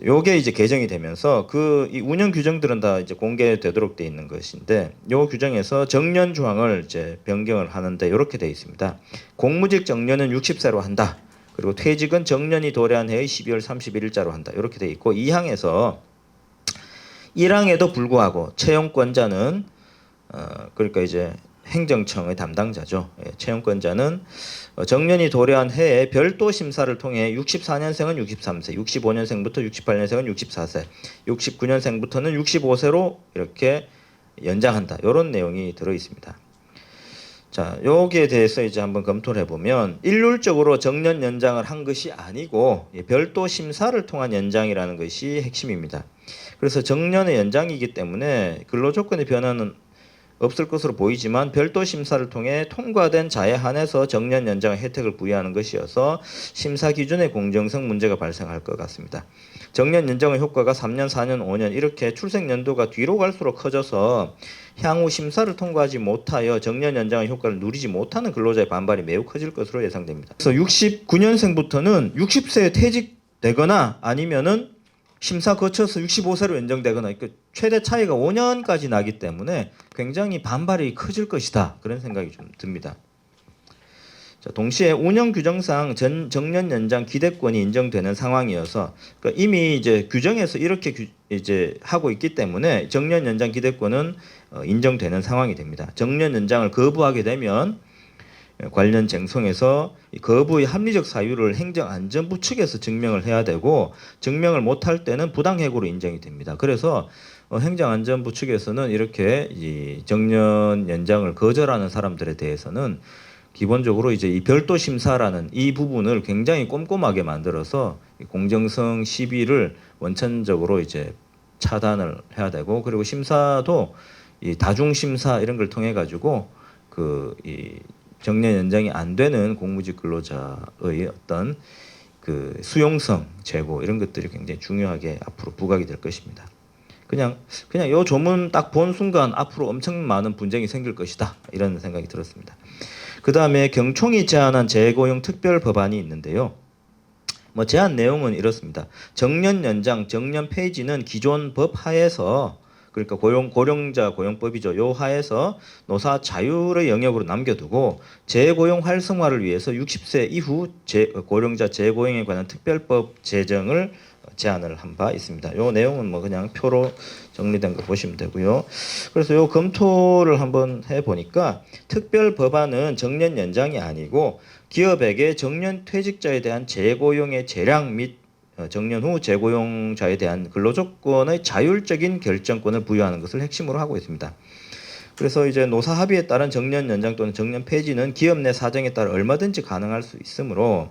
요게 이제 개정이 되면서 이 운영 규정들은 다 이제 공개되도록 돼 있는 것인데 요 규정에서 정년 조항을 이제 변경을 하는데 이렇게 돼 있습니다. 공무직 정년은 60세로 한다. 그리고 퇴직은 정년이 도래한 해의 12월 31일자로 한다. 이렇게 돼 있고 2항에서 1항에도 불구하고 채용권자는 그러니까 이제 행정청의 담당자죠. 예, 채용권자는 정년이 도래한 해에 별도 심사를 통해 64년생은 63세, 65년생부터 68년생은 64세, 69년생부터는 65세로 이렇게 연장한다. 이런 내용이 들어 있습니다. 자, 여기에 대해서 이제 한번 검토를 해보면 일률적으로 정년 연장을 한 것이 아니고 별도 심사를 통한 연장이라는 것이 핵심입니다. 그래서 정년의 연장이기 때문에 근로조건의 변화는 없을 것으로 보이지만 별도 심사를 통해 통과된 자에 한해서 정년 연장의 혜택을 부여하는 것이어서 심사 기준의 공정성 문제가 발생할 것 같습니다. 정년 연장의 효과가 3년, 4년, 5년 이렇게 출생 연도가 뒤로 갈수록 커져서 향후 심사를 통과하지 못하여 정년 연장의 효과를 누리지 못하는 근로자의 반발이 매우 커질 것으로 예상됩니다. 그래서 69년생부터는 60세에 퇴직되거나 아니면은 심사 거쳐서 65세로 연장되거나 최대 차이가 5년까지 나기 때문에 굉장히 반발이 커질 것이다. 그런 생각이 좀 듭니다. 자, 동시에 운영 규정상 정년 연장 기대권이 인정되는 상황이어서 그러니까 이미 이제 규정에서 이렇게 이제 하고 있기 때문에 정년 연장 기대권은 인정되는 상황이 됩니다. 정년 연장을 거부하게 되면 관련 쟁송에서 거부의 합리적 사유를 행정안전부 측에서 증명을 해야 되고 증명을 못할 때는 부당해고로 인정이 됩니다. 그래서 행정안전부 측에서는 이렇게 이 정년 연장을 거절하는 사람들에 대해서는 기본적으로 이제 이 별도 심사라는 이 부분을 굉장히 꼼꼼하게 만들어서 공정성 시비를 원천적으로 이제 차단을 해야 되고 그리고 심사도 이 다중 심사 이런 걸 통해 가지고 이 정년 연장이 안 되는 공무직 근로자의 어떤 그 수용성 제고 이런 것들이 굉장히 중요하게 앞으로 부각이 될 것입니다. 그냥 이 조문 딱 본 순간 앞으로 엄청 많은 분쟁이 생길 것이다 이런 생각이 들었습니다. 그 다음에 경총이 제안한 재고용 특별 법안이 있는데요. 뭐 제안 내용은 이렇습니다. 정년 연장, 정년 폐지는 기존 법 하에서 그러니까 고령자 고용법이죠. 요 하에서 노사 자율의 영역으로 남겨두고 재고용 활성화를 위해서 60세 이후 고령자 재고용에 관한 특별법 제정을 제안을 한 바 있습니다. 요 내용은 뭐 그냥 표로 정리된 거 보시면 되고요. 그래서 요 검토를 한번 해보니까 특별 법안은 정년 연장이 아니고 기업에게 정년 퇴직자에 대한 재고용의 재량 및 정년 후 재고용자에 대한 근로조건의 자율적인 결정권을 부여하는 것을 핵심으로 하고 있습니다. 그래서 이제 노사 합의에 따른 정년 연장 또는 정년 폐지는 기업 내 사정에 따라 얼마든지 가능할 수 있으므로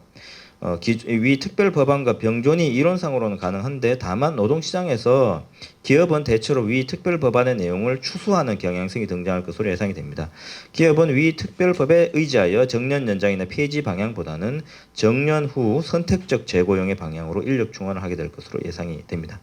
위 특별 법안과 병존이 이론상으로는 가능한데 다만 노동시장에서 기업은 대체로 위 특별 법안의 내용을 추수하는 경향성이 등장할 것으로 예상이 됩니다. 기업은 위 특별법에 의지하여 정년 연장이나 폐지 방향보다는 정년 후 선택적 재고용의 방향으로 인력 충원을 하게 될 것으로 예상이 됩니다.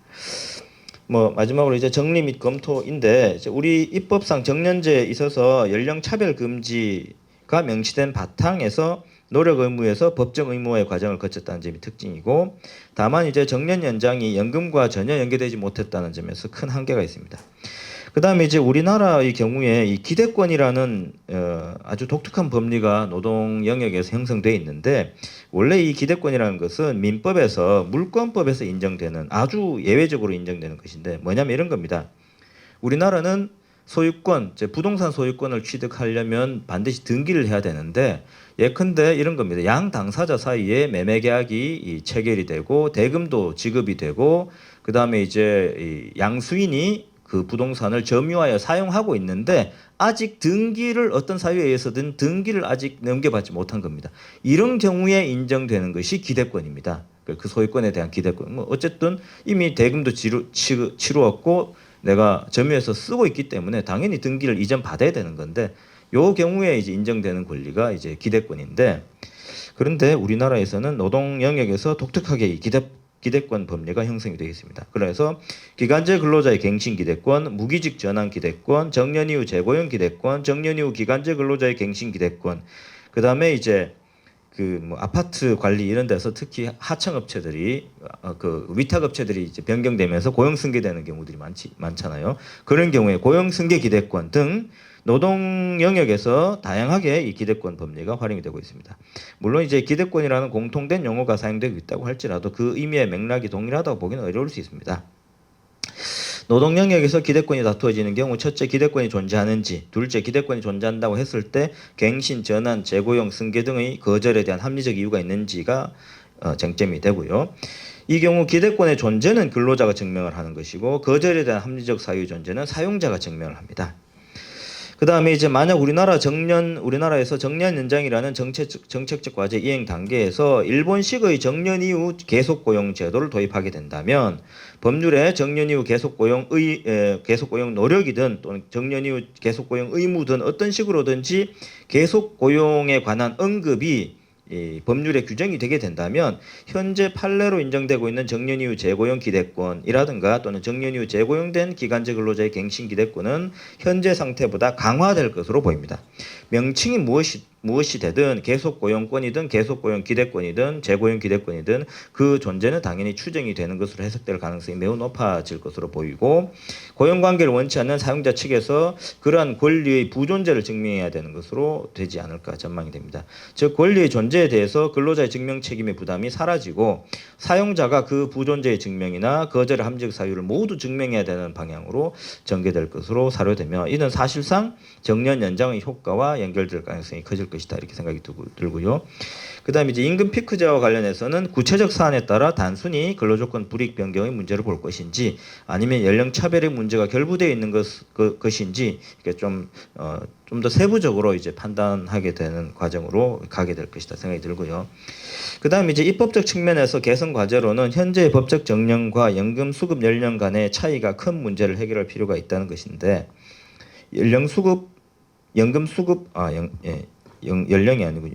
뭐 마지막으로 이제 정리 및 검토인데 우리 입법상 정년제에 있어서 연령 차별 금지가 명시된 바탕에서 노력 의무에서 법정 의무화의 과정을 거쳤다는 점이 특징이고 다만 이제 정년 연장이 연금과 전혀 연계되지 못했다는 점에서 큰 한계가 있습니다. 그 다음에 이제 우리나라의 경우에 이 기대권이라는 아주 독특한 법리가 노동 영역에서 형성되어 있는데 원래 이 기대권이라는 것은 민법에서 물권법에서 인정되는 아주 예외적으로 인정되는 것인데 뭐냐면 이런 겁니다. 우리나라는 소유권, 부동산 소유권을 취득하려면 반드시 등기를 해야 되는데 예컨대 이런 겁니다. 양 당사자 사이에 매매 계약이 체결이 되고 대금도 지급이 되고 그 다음에 이제 이 양수인이 그 부동산을 점유하여 사용하고 있는데 아직 등기를 어떤 사유에 의해서든 등기를 아직 넘겨받지 못한 겁니다. 이런 경우에 인정되는 것이 기대권입니다. 그 소유권에 대한 기대권. 뭐 어쨌든 이미 대금도 치루었고 내가 점유해서 쓰고 있기 때문에 당연히 등기를 이전 받아야 되는 건데 요 경우에 이제 인정되는 권리가 이제 기대권인데 그런데 우리나라에서는 노동 영역에서 독특하게 이 기대권 법리가 형성이 되어 있습니다. 그래서 기간제 근로자의 갱신 기대권, 무기직 전환 기대권, 정년 이후 재고용 기대권, 정년 이후 기간제 근로자의 갱신 기대권, 그 다음에 이제 그 뭐 아파트 관리 이런 데서 특히 하청 업체들이 그 위탁 업체들이 이제 변경되면서 고용 승계되는 경우들이 많잖아요. 그런 경우에 고용 승계 기대권 등 노동 영역에서 다양하게 이 기대권 법리가 활용이 되고 있습니다. 물론 이제 기대권이라는 공통된 용어가 사용되고 있다고 할지라도 그 의미의 맥락이 동일하다고 보기는 어려울 수 있습니다. 노동 영역에서 기대권이 다투어지는 경우 첫째 기대권이 존재하는지, 둘째 기대권이 존재한다고 했을 때 갱신, 전환, 재고용, 승계 등의 거절에 대한 합리적 이유가 있는지가 쟁점이 되고요. 이 경우 기대권의 존재는 근로자가 증명을 하는 것이고 거절에 대한 합리적 사유의 존재는 사용자가 증명을 합니다. 그 다음에 이제 만약 우리나라에서 정년 연장이라는 정책적 과제 이행 단계에서 일본식의 정년 이후 계속 고용 제도를 도입하게 된다면 법률에 정년 이후 계속 고용 노력이든 또는 정년 이후 계속 고용 의무든 어떤 식으로든지 계속 고용에 관한 언급이 이 법률에 규정이 되게 된다면 현재 판례로 인정되고 있는 정년 이후 재고용 기대권이라든가 또는 정년 이후 재고용된 기간제 근로자의 갱신 기대권은 현재 상태보다 강화될 것으로 보입니다. 명칭이 무엇이 되든 계속 고용권이든 계속 고용 기대권이든 재고용 기대권이든 그 존재는 당연히 추정이 되는 것으로 해석될 가능성이 매우 높아질 것으로 보이고 고용관계를 원치 않는 사용자 측에서 그러한 권리의 부존재를 증명해야 되는 것으로 되지 않을까 전망이 됩니다. 즉 권리의 존재에 대해서 근로자의 증명 책임의 부담이 사라지고 사용자가 그 부존재의 증명이나 거절의 합리적 사유를 모두 증명해야 되는 방향으로 전개될 것으로 사료되며 이는 사실상 정년 연장의 효과와 연결될 가능성이 커질 것이다 이렇게 생각이 들고요. 그 다음에 이제 임금 피크제와 관련해서는 구체적 사안에 따라 단순히 근로조건 불이익 변경의 문제를 볼 것인지 아니면 연령 차별의 문제가 결부되어 있는 것인지 이렇게 좀 더 세부적으로 이제 판단하게 되는 과정으로 가게 될 것이다 생각이 들고요. 그 다음에 이제 입법적 측면에서 개선 과제로는 현재의 법적 정년과 연금 수급 연령 간의 차이가 큰 문제를 해결할 필요가 있다는 것인데 연령이 아니고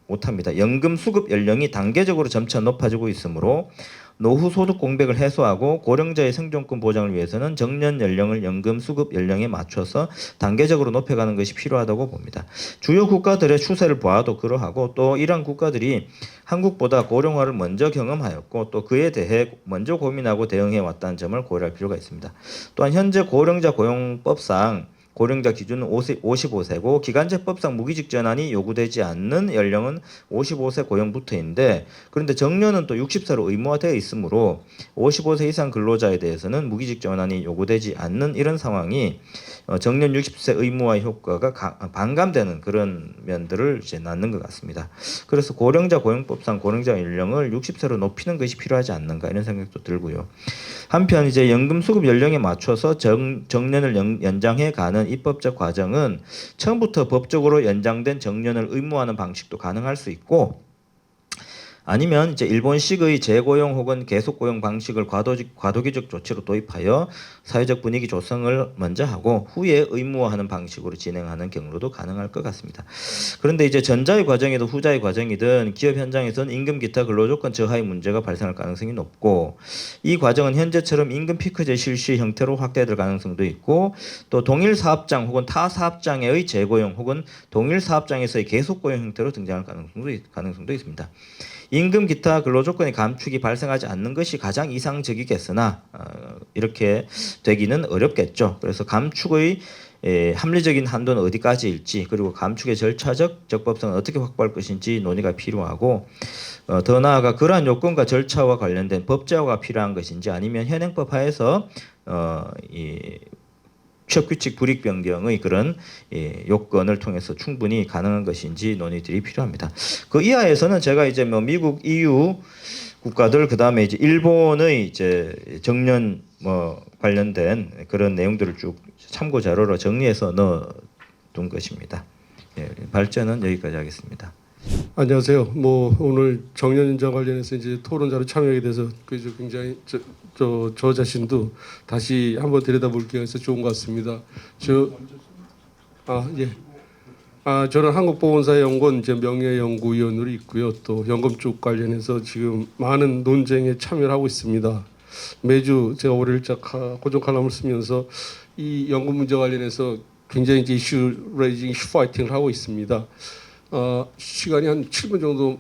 못합니다. 연금 수급 연령이 단계적으로 점차 높아지고 있으므로 노후 소득 공백을 해소하고 고령자의 생존권 보장을 위해서는 정년 연령을 연금 수급 연령에 맞춰서 단계적으로 높여가는 것이 필요하다고 봅니다. 주요 국가들의 추세를 보아도 그러하고 또 이러한 국가들이 한국보다 고령화를 먼저 경험하였고 또 그에 대해 먼저 고민하고 대응해 왔다는 점을 고려할 필요가 있습니다. 또한 현재 고령자 고용법상 고령자 기준은 55세고 기간제법상 무기직 전환이 요구되지 않는 연령은 55세 고용부터인데 그런데 정년은 또 60세로 의무화되어 있으므로 55세 이상 근로자에 대해서는 무기직 전환이 요구되지 않는 이런 상황이 정년 60세 의무화 효과가 반감되는 그런 면들을 이제 낳는 것 같습니다. 그래서 고령자 고용법상 고령자 연령을 60세로 높이는 것이 필요하지 않는가 이런 생각도 들고요. 한편 이제 연금 수급 연령에 맞춰서 정년을 연장해 가는 입법적 과정은 처음부터 법적으로 연장된 정년을 의무화하는 방식도 가능할 수 있고 아니면 이제 일본식의 재고용 혹은 계속고용 방식을 과도기적 조치로 도입하여 사회적 분위기 조성을 먼저 하고 후에 의무화하는 방식으로 진행하는 경로도 가능할 것 같습니다. 그런데 이제 전자의 과정이든 후자의 과정이든 기업 현장에서는 임금 기타 근로조건 저하의 문제가 발생할 가능성이 높고 이 과정은 현재처럼 임금 피크제 실시 형태로 확대될 가능성도 있고 또 동일 사업장 혹은 타 사업장의 재고용 혹은 동일 사업장에서의 계속고용 형태로 등장할 가능성도 있습니다. 임금 기타 근로조건의 감축이 발생하지 않는 것이 가장 이상적이겠으나 이렇게 되기는 어렵겠죠. 그래서 감축의 합리적인 한도는 어디까지일지 그리고 감축의 절차적 적법성은 어떻게 확보할 것인지 논의가 필요하고 더 나아가 그러한 요건과 절차와 관련된 법제화가 필요한 것인지 아니면 현행법 하에서 취업규칙 불이익 변경의 그런 요건을 통해서 충분히 가능한 것인지 논의들이 필요합니다. 그 이하에서는 제가 이제 뭐 미국, EU 국가들 그 다음에 이제 일본의 이제 정년 관련된 그런 내용들을 쭉 참고 자료로 정리해서 넣어둔 것입니다. 발전은 여기까지 하겠습니다. 안녕하세요. 오늘 정년 연장 관련해서 이제 토론자로 참여하게 돼서 그래서 굉장히 저 자신도 다시 한번 들여다볼 기회가 있어서 좋은 것 같습니다. 저는 한국보건사연구원 이제 명예연구위원으로 있고요. 또 연금 쪽 관련해서 지금 많은 논쟁에 참여를 하고 있습니다. 매주 제가 월요일자 고정 칼럼을 쓰면서 이 연금 문제 관련해서 굉장히 이제 이슈 레이징, 이슈 파이팅을 하고 있습니다. 시간이 한 7분 정도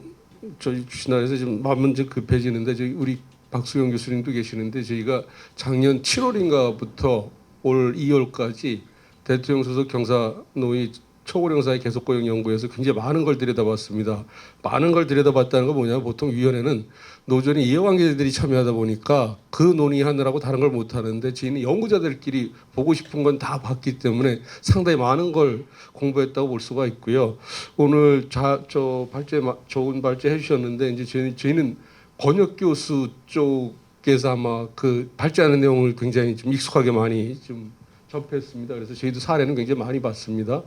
저희 주시나 해서 지금 마음은 좀 급해지는데 저희 우리 박수영 교수님도 계시는데 저희가 작년 7월인가부터 올 2월까지 대통령 소속 경사노위 초고령사회 계속고용 연구에서 굉장히 많은 걸 들여다봤습니다. 많은 걸 들여다봤다는 건 뭐냐면 보통 위원회는 노조니 이해관계자들이 참여하다 보니까 그 논의하느라고 다른 걸 못 하는데 저희는 연구자들끼리 보고 싶은 건 다 봤기 때문에 상당히 많은 걸 공부했다고 볼 수가 있고요. 오늘 저 발제 좋은 발제 해주셨는데 이제 저희는 권혁 교수 쪽에서 아마 그 발제하는 내용을 굉장히 좀 익숙하게 많이 좀 접했습니다. 그래서 저희도 사례는 굉장히 많이 봤습니다.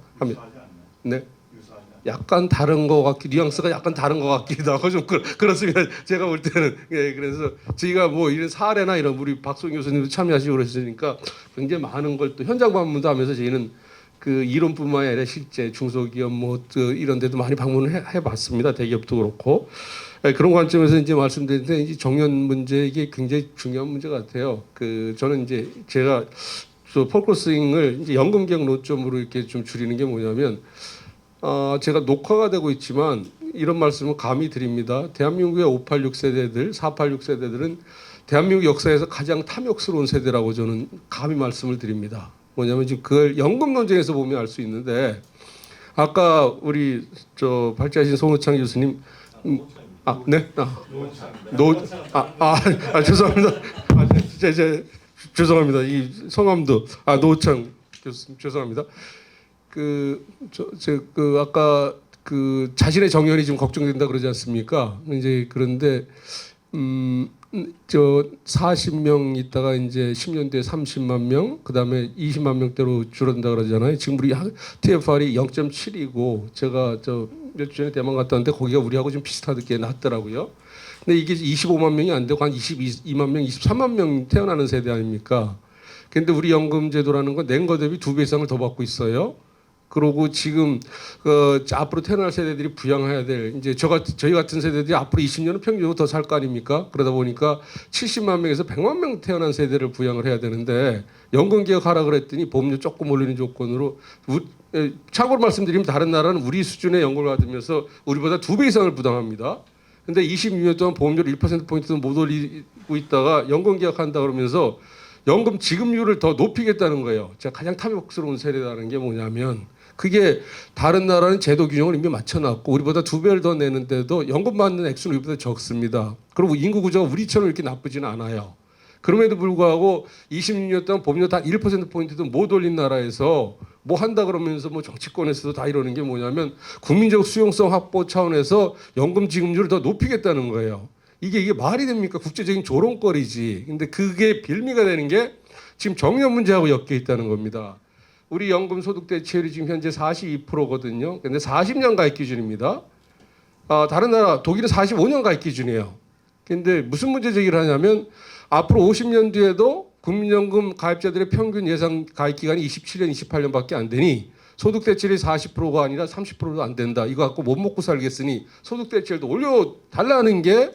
네. 약간 다른 것 같기, 뉘앙스가 약간 다른 것 같기도 하고 좀 그렇습니다. 제가 볼 때는 예, 그래서 저희가 뭐 이런 사례나 이런 우리 박송 교수님도 참여하시고 그러시니까 굉장히 많은 걸 또 현장 방문도 하면서 저희는 그 이론뿐만 아니라 실제 중소기업 뭐 이런 데도 많이 방문을 해봤습니다. 대기업도 그렇고 예, 그런 관점에서 이제 말씀드리는데 이제 정년 문제 이게 굉장히 중요한 문제 같아요. 그 저는 이제 제가 폴크로스윙을 이제 연금개혁 논점으로 이렇게 좀 줄이는 게 뭐냐면 제가 녹화가 되고 있지만 이런 말씀을 감히 드립니다. 대한민국의 586 세대들, 486 세대들은 대한민국 역사에서 가장 탐욕스러운 세대라고 저는 감히 말씀을 드립니다. 뭐냐면 지금 그걸 연금 논쟁에서 보면 알 수 있는데 아까 우리 저 발제하신 송호창 교수님 죄송합니다. 죄송합니다. 이 성함도 노창 교수님 죄송합니다. 그 아까 그 자신의 정년이 좀 걱정된다 그러지 않습니까? 이제 그런데 저 40명 있다가 이제 10년 뒤에 30만 명, 그다음에 20만 명대로 줄어든다 그러잖아요. 지금 우리 TFR이 0.7이고 제가 저 몇 주 전에 대만 갔다 왔는데 거기가 우리하고 좀 비슷하게 낮더라고요. 근데 이게 25만 명이 안 되고 한 22만 명, 23만 명 태어나는 세대 아닙니까? 근데 우리 연금 제도라는 건 낸 거 대비 2배 이상을 더 받고 있어요. 그러고 지금 앞으로 태어날 세대들이 부양해야 될 이제 저희 같은 세대들이 앞으로 20년은 평균적으로 더 살 거 아닙니까? 그러다 보니까 70만 명에서 100만 명 태어난 세대를 부양을 해야 되는데 연금 개혁하라 그랬더니 보험료 조금 올리는 조건으로 참고로 말씀드리면 다른 나라는 우리 수준의 연금을 받으면서 우리보다 2배 이상을 부담합니다. 근데 26년 동안 보험료를 1%포인트도 못 올리고 있다가 연금 개혁한다 그러면서 연금 지급률을 더 높이겠다는 거예요. 제가 가장 탐욕스러운 세대라는 게 뭐냐면 그게 다른 나라는 제도 균형을 이미 맞춰놨고 우리보다 2배를 더 내는데도 연금 받는 액수는 우리보다 적습니다. 그리고 인구 구조가 우리처럼 이렇게 나쁘지는 않아요. 그럼에도 불구하고 26년 동안 보험료 다 1%포인트도 못 올린 나라에서 뭐 한다 그러면서 뭐 정치권에서도 다 이러는 게 뭐냐면 국민적 수용성 확보 차원에서 연금 지급률을 더 높이겠다는 거예요. 이게 말이 됩니까? 국제적인 조롱거리지. 근데 그게 빌미가 되는 게 지금 정년 문제하고 엮여 있다는 겁니다. 우리 연금 소득 대체율이 지금 현재 42%거든요. 근데 40년 가입 기준입니다. 다른 나라 독일은 45년 가입 기준이에요. 근데 무슨 문제 제기를 하냐면 앞으로 50년 뒤에도 국민연금 가입자들의 평균 예상 가입 기간이 27년, 28년밖에 안 되니 소득 대체율이 40%가 아니라 30%도 안 된다. 이거 갖고 못 먹고 살겠으니 소득 대체율도 올려 달라는 게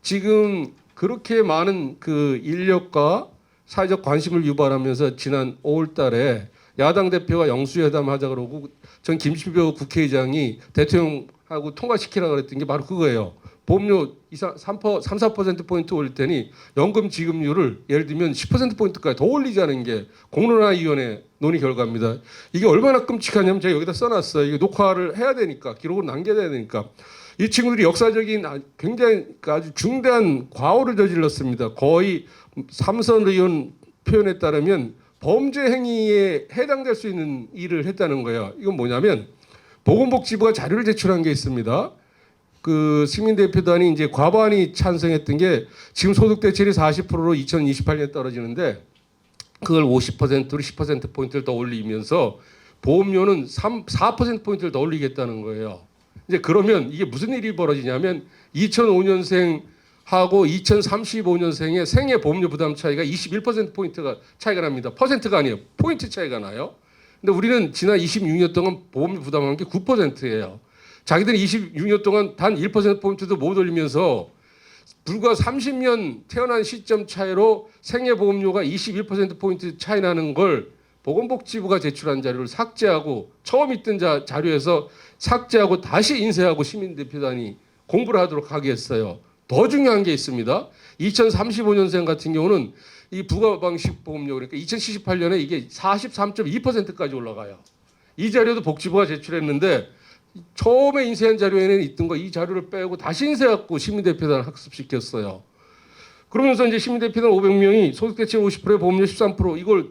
지금 그렇게 많은 그 인력과 사회적 관심을 유발하면서 지난 5월달에 야당 대표가 영수회담 하자 그러고 전 김신표 국회의장이 대통령하고 통과시키라고 그랬던 게 바로 그거예요. 보험료 3~4% 올릴 테니 연금 지급률을 예를 들면 10%포인트까지 더 올리자는 게 공론화위원회 논의 결과입니다. 이게 얼마나 끔찍하냐면 제가 여기다 써놨어요. 이거 녹화를 해야 되니까 기록으로 남겨야 되니까 이 친구들이 역사적인 굉장히 아주 중대한 과오를 저질렀습니다. 거의 삼선 의원 표현에 따르면 범죄 행위에 해당될 수 있는 일을 했다는 거예요. 이건 뭐냐면 보건복지부가 자료를 제출한 게 있습니다. 그 시민대표단이 이제 과반이 찬성했던 게 지금 소득 대체율이 40%로 2028년 떨어지는데 그걸 50%로 10%포인트를 더 올리면서 보험료는 4%포인트를 더 올리겠다는 거예요. 이제 그러면 이게 무슨 일이 벌어지냐면 2005년생하고 2035년생의 생애 보험료 부담 차이가 21%포인트가 차이가 납니다. 퍼센트가 아니에요. 포인트 차이가 나요. 근데 우리는 지난 26년 동안 보험료 부담한 게 9%예요. 자기들이 26년 동안 단 1%포인트도 못 올리면서 불과 30년 태어난 시점 차이로 생애보험료가 21%포인트 차이 나는 걸 보건복지부가 제출한 자료를 삭제하고 처음 있던 자료에서 삭제하고 다시 인쇄하고 시민대표단이 공부를 하도록 하겠어요. 더 중요한 게 있습니다. 2035년생 같은 경우는 이 부가방식 보험료 그러니까 2078년에 이게 43.2%까지 올라가요. 이 자료도 복지부가 제출했는데 처음에 인쇄한 자료에는 있던 거 이 자료를 빼고 다시 인쇄하고 시민대표단을 학습시켰어요. 그러면서 이제 시민대표단 500명이 소득대체 50%에 보험료 13% 이걸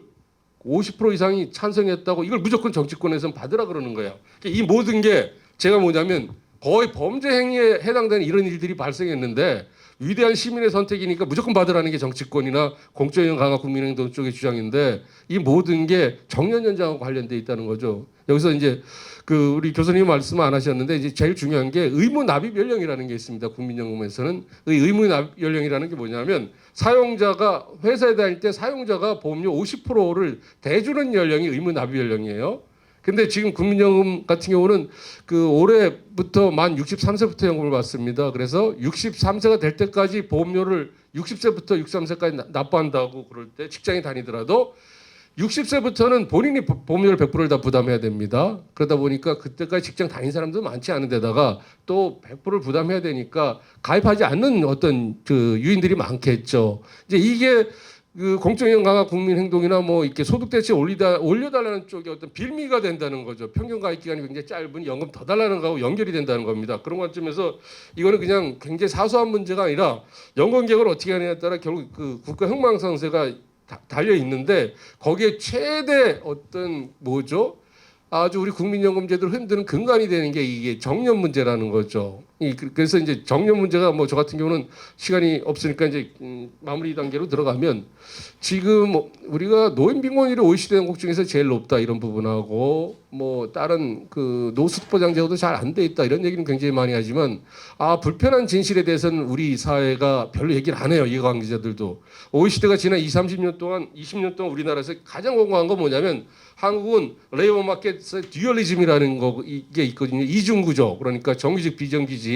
50% 이상이 찬성했다고 이걸 무조건 정치권에서는 받으라 그러는 거예요. 이 모든 게 제가 뭐냐면 거의 범죄 행위에 해당되는 이런 일들이 발생했는데 위대한 시민의 선택이니까 무조건 받으라는 게 정치권이나 공적인 강화 국민행동 쪽의 주장인데 이 모든 게 정년 연장하고 관련돼 있다는 거죠. 여기서 이제 그 우리 교수님 말씀 안 하셨는데 이제 제일 중요한 게 의무 납입 연령이라는 게 있습니다. 국민연금에서는 의무 납입 연령이라는 게 뭐냐면 사용자가 회사에 다닐 때 사용자가 보험료 50%를 대주는 연령이 의무 납입 연령이에요. 근데 지금 국민연금 같은 경우는 그 올해부터 만 63세부터 연금을 받습니다. 그래서 63세가 될 때까지 보험료를 60세부터 63세까지 납부한다고 그럴 때 직장에 다니더라도 60세부터는 본인이 보험료를 100%를 다 부담해야 됩니다. 그러다 보니까 그때까지 직장 다닌 사람도 많지 않은 데다가 또 100%를 부담해야 되니까 가입하지 않는 어떤 그 유인들이 많겠죠. 이제 이게 그 공적인 강화 국민 행동이나 뭐 이렇게 소득 대체 올려달라는 쪽에 어떤 빌미가 된다는 거죠. 평균 가입 기간이 굉장히 짧은 연금 더 달라는 거하고 연결이 된다는 겁니다. 그런 관점에서 이거는 그냥 굉장히 사소한 문제가 아니라 연금 개혁을 어떻게 하느냐에 따라 결국 그 국가 흥망성쇠가 달려 있는데 거기에 최대 어떤 뭐죠? 아주 우리 국민연금제도를 흔드는 근간이 되는 게 이게 정년 문제라는 거죠. 그래서 이제 정년 문제가 뭐 저 같은 경우는 시간이 없으니까 이제 마무리 단계로 들어가면 지금 우리가 노인 빈곤율이 OECD 연국 중에서 제일 높다 이런 부분하고 뭐 다른 그 노숙 보장 제도도 잘 안 돼 있다 이런 얘기는 굉장히 많이 하지만 불편한 진실에 대해서는 우리 사회가 별로 얘기를 안 해요. 이해관계자들도. OECD가 지난 20년 동안 우리나라에서 가장 공부한 건 뭐냐면 한국은 레이버 마켓의 듀얼리즘이라는 거 이게 있거든요. 이중 구조. 그러니까 정규직 비정규직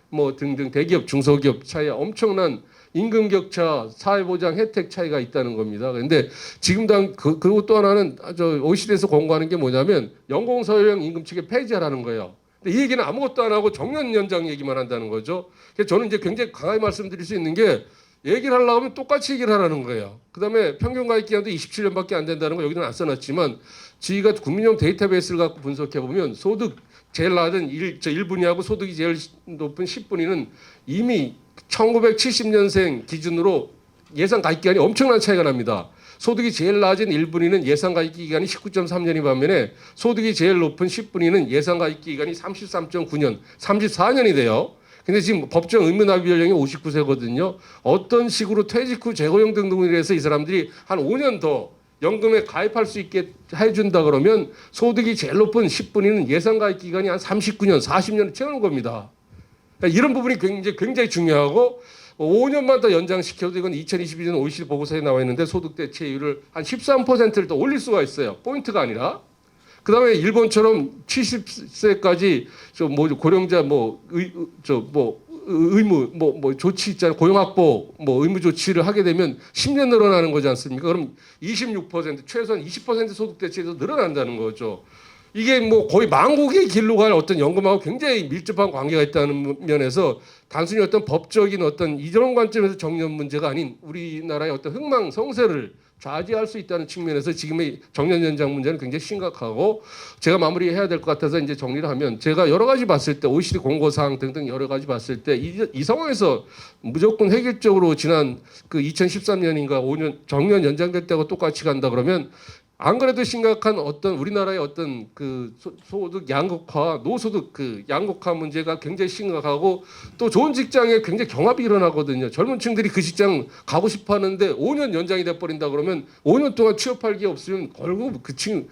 뭐 등등 대기업 중소기업 차이에 엄청난 임금 격차, 사회보장 혜택 차이가 있다는 겁니다. 그런데 지금 그리고 또 하나는 저 OECD에서 권고하는 게 뭐냐면 연공서열 임금 체계 폐지하라는 거예요. 근데 이 얘기는 아무것도 안 하고 정년 연장 얘기만 한다는 거죠. 그래서 저는 이제 굉장히 강하게 말씀드릴 수 있는 게 얘기를 하려고 하면 똑같이 얘기를 하라는 거예요. 그다음에 평균 가입 기간도 27년밖에 안 된다는 거 여기는 안 써놨지만 저희가 국민연금 데이터베이스를 갖고 분석해 보면 소득 제일 낮은 1분위하고 소득이 제일 높은 10분위는 이미 1970년생 기준으로 예상 가입 기간이 엄청난 차이가 납니다. 소득이 제일 낮은 1분위는 예상 가입 기간이 19.3년이 반면에 소득이 제일 높은 10분위는 예상 가입 기간이 33.9년, 34년이 돼요. 근데 지금 법정 의무 납입 연령이 59세거든요. 어떤 식으로 퇴직 후 재고용 등등을 해서 이 사람들이 한 5년 더 연금에 가입할 수 있게 해준다 그러면 소득이 제일 높은 10분위는 예상 가입 기간이 한 39년, 40년을 채우는 겁니다. 그러니까 이런 부분이 굉장히 중요하고 5년만 더 연장시켜도 이건 2022년 OECD 보고서에 나와 있는데 소득 대체율을 한 13%를 더 올릴 수가 있어요. 포인트가 아니라. 그다음에 일본처럼 70세까지 고령자 의무 조치 있잖아요. 고용확보 의무 조치를 하게 되면 10년 늘어나는 거지 않습니까? 그럼 26% 최소한 20% 소득 대체에서 늘어난다는 거죠. 이게 뭐 거의 만국의 길로 갈 어떤 연금하고 굉장히 밀접한 관계가 있다는 면에서 단순히 어떤 법적인 어떤 이런 관점에서 정년 문제가 아닌 우리나라의 어떤 흥망성쇠를 좌지할 수 있다는 측면에서 지금의 정년 연장 문제는 굉장히 심각하고 제가 마무리해야 될 것 같아서 이제 정리를 하면 제가 여러 가지 봤을 때 OECD 공고사항 등등 여러 가지 봤을 때 이 상황에서 무조건 획일적으로 지난 그 2013년인가 5년 정년 연장될 때하고 똑같이 간다 그러면 안 그래도 심각한 어떤 우리나라의 어떤 그 소득 양극화, 노소득 그 양극화 문제가 굉장히 심각하고 또 좋은 직장에 굉장히 경합이 일어나거든요. 젊은 층들이 그 직장 가고 싶어 하는데 5년 연장이 돼 버린다 그러면 5년 동안 취업할 기회 없으면 결국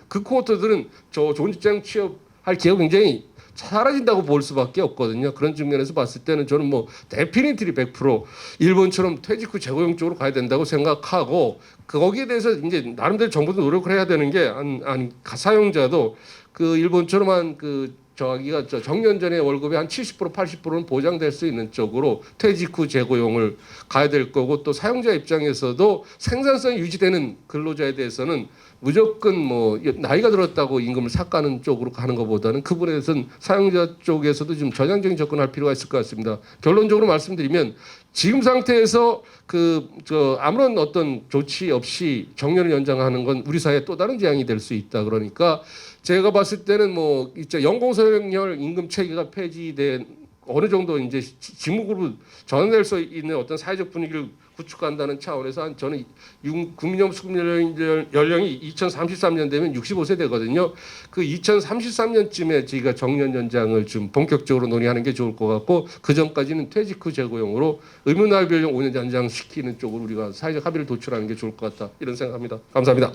그 코호트들은 저 좋은 직장 취업할 기회가 굉장히 사라진다고 볼 수밖에 없거든요. 그런 측면에서 봤을 때는 저는 뭐 데피니트리 100% 일본처럼 퇴직 후 재고용 쪽으로 가야 된다고 생각하고 거기에 대해서 이제 나름대로 정부도 노력을 해야 되는 게 사용자도 그 일본처럼 한 자기가 정년 전에 월급의 한 70% 80%는 보장될 수 있는 쪽으로 퇴직 후 재고용을 가야 될 거고 또 사용자 입장에서도 생산성이 유지되는 근로자에 대해서는 무조건 뭐 나이가 들었다고 임금을 삭감하는 쪽으로 가는 것보다는 그 부분에 대해서는 사용자 쪽에서도 좀 전향적인 접근할 필요가 있을 것 같습니다. 결론적으로 말씀드리면 지금 상태에서 아무런 어떤 조치 없이 정년을 연장하는 건 우리 사회의 또 다른 재앙이 될 수 있다. 그러니까 제가 봤을 때는 뭐 이제 연공서열 임금 체계가 폐지된 어느 정도 이제 직무그룹 전환될 수 있는 어떤 사회적 분위기를 구축한다는 차원에서 저는 국민연금 수급 연령이 2033년 되면 65세 되거든요. 그 2033년쯤에 저희가 정년 연장을 좀 본격적으로 논의하는 게 좋을 것 같고 그 전까지는 퇴직 후 재고용으로 의무날별령 5년 연장시키는 쪽으로 우리가 사회적 합의를 도출하는 게 좋을 것 같다 이런 생각합니다. 감사합니다.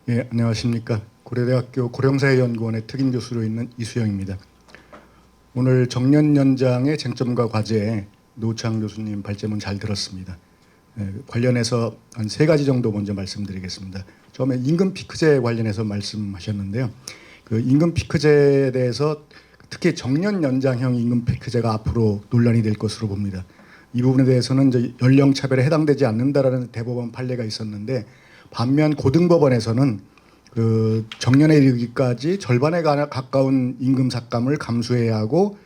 예, 안녕하십니까. 고려대학교 고령사회연구원의 특임 교수로 있는 이수영입니다. 오늘 정년 연장의 쟁점과 과제에 노창 교수님 발제문 잘 들었습니다. 관련해서 한 3가지 정도 먼저 말씀드리겠습니다. 처음에 임금 피크제 관련해서 말씀하셨는데요. 그 임금 피크제에 대해서 특히 정년 연장형 임금 피크제가 앞으로 논란이 될 것으로 봅니다. 이 부분에 대해서는 이제 연령 차별에 해당되지 않는다라는 대법원 판례가 있었는데 반면 고등법원에서는 그 정년에 이르기까지 절반에 가까운 임금 삭감을 감수해야 하고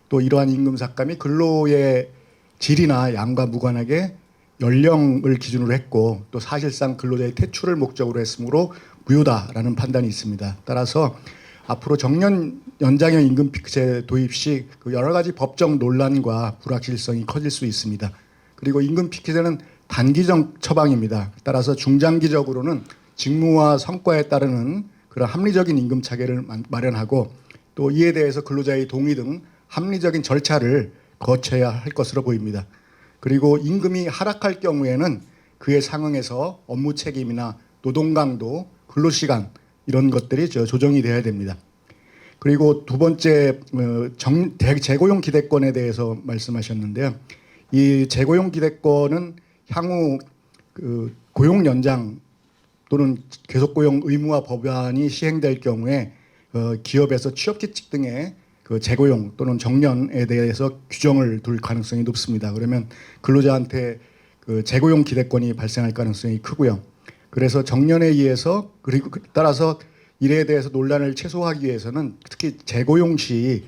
또 이러한 임금 삭감이 근로의 질이나 양과 무관하게 연령을 기준으로 했고 또 사실상 근로자의 퇴출을 목적으로 했으므로 무효다라는 판단이 있습니다. 따라서 앞으로 정년 연장형 임금 피크제 도입 시 그 여러 가지 법적 논란과 불확실성이 커질 수 있습니다. 그리고 임금 피크제는 단기적 처방입니다. 따라서 중장기적으로는 직무와 성과에 따르는 그런 합리적인 임금 차계를 마련하고 또 이에 대해서 근로자의 동의 등 합리적인 절차를 거쳐야 할 것으로 보입니다. 그리고 임금이 하락할 경우에는 그에 상응해서 업무 책임이나 노동 강도, 근로시간 이런 것들이 조정이 돼야 됩니다. 그리고 두 번째 재고용 기대권에 대해서 말씀하셨는데요. 이 재고용 기대권은 향후 그 고용 연장 또는 계속고용 의무화 법안이 시행될 경우에 기업에서 취업규칙 등의 그 재고용 또는 정년에 대해서 규정을 둘 가능성이 높습니다. 그러면 근로자한테 그 재고용 기대권이 발생할 가능성이 크고요. 그래서 정년에 의해서 그리고 따라서 이에 대해서 논란을 최소화하기 위해서는 특히 재고용 시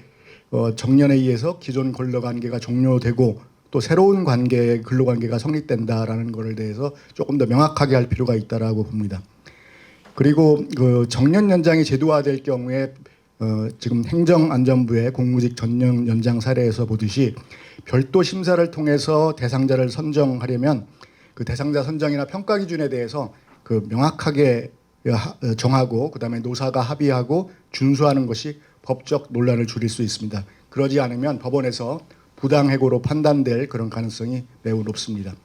정년에 의해서 기존 근로관계가 종료되고 또 새로운 근로관계가 성립된다라는 것에 대해서 조금 더 명확하게 할 필요가 있다라고 봅니다. 그리고 그 정년 연장이 제도화될 경우에 지금 행정안전부의 공무직 전년 연장 사례에서 보듯이 별도 심사를 통해서 대상자를 선정하려면 그 대상자 선정이나 평가 기준에 대해서 그 명확하게 정하고 그다음에 노사가 합의하고 준수하는 것이 법적 논란을 줄일 수 있습니다. 그러지 않으면 법원에서 부당해고로 판단될 그런 가능성이 매우 높습니다.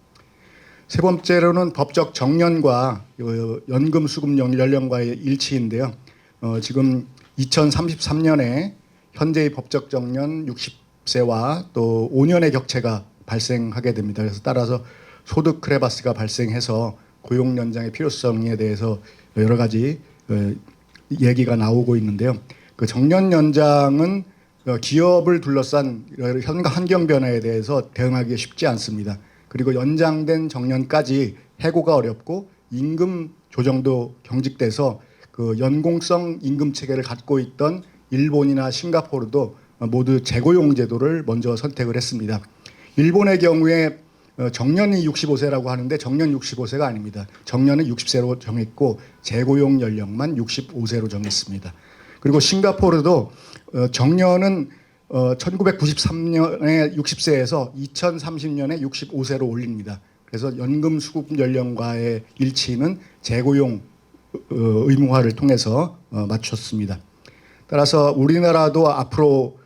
세 번째로는 법적 정년과 연금 수급 연령과의 일치인데요. 지금 2033년에 현재의 법적 정년 60세와 또 5년의 격차가 발생하게 됩니다. 그래서 따라서 소득 크레바스가 발생해서 고용 연장의 필요성에 대해서 여러 가지 얘기가 나오고 있는데요. 그 정년 연장은 기업을 둘러싼 환경 변화에 대해서 대응하기 쉽지 않습니다. 그리고 연장된 정년까지 해고가 어렵고 임금 조정도 경직돼서 그 연공성 임금 체계를 갖고 있던 일본이나 싱가포르도 모두 재고용 제도를 먼저 선택을 했습니다. 일본의 경우에 정년이 65세라고 하는데 정년 65세가 아닙니다. 정년은 60세로 정했고 재고용 연령만 65세로 정했습니다. 그리고 싱가포르도 정년은 1993년에 60세에서 2030년에 65세로 올립니다. 그래서 연금 수급 연령과의 일치는 재고용 의무화를 통해서 맞췄습니다. 따라서 우리나라도 앞으로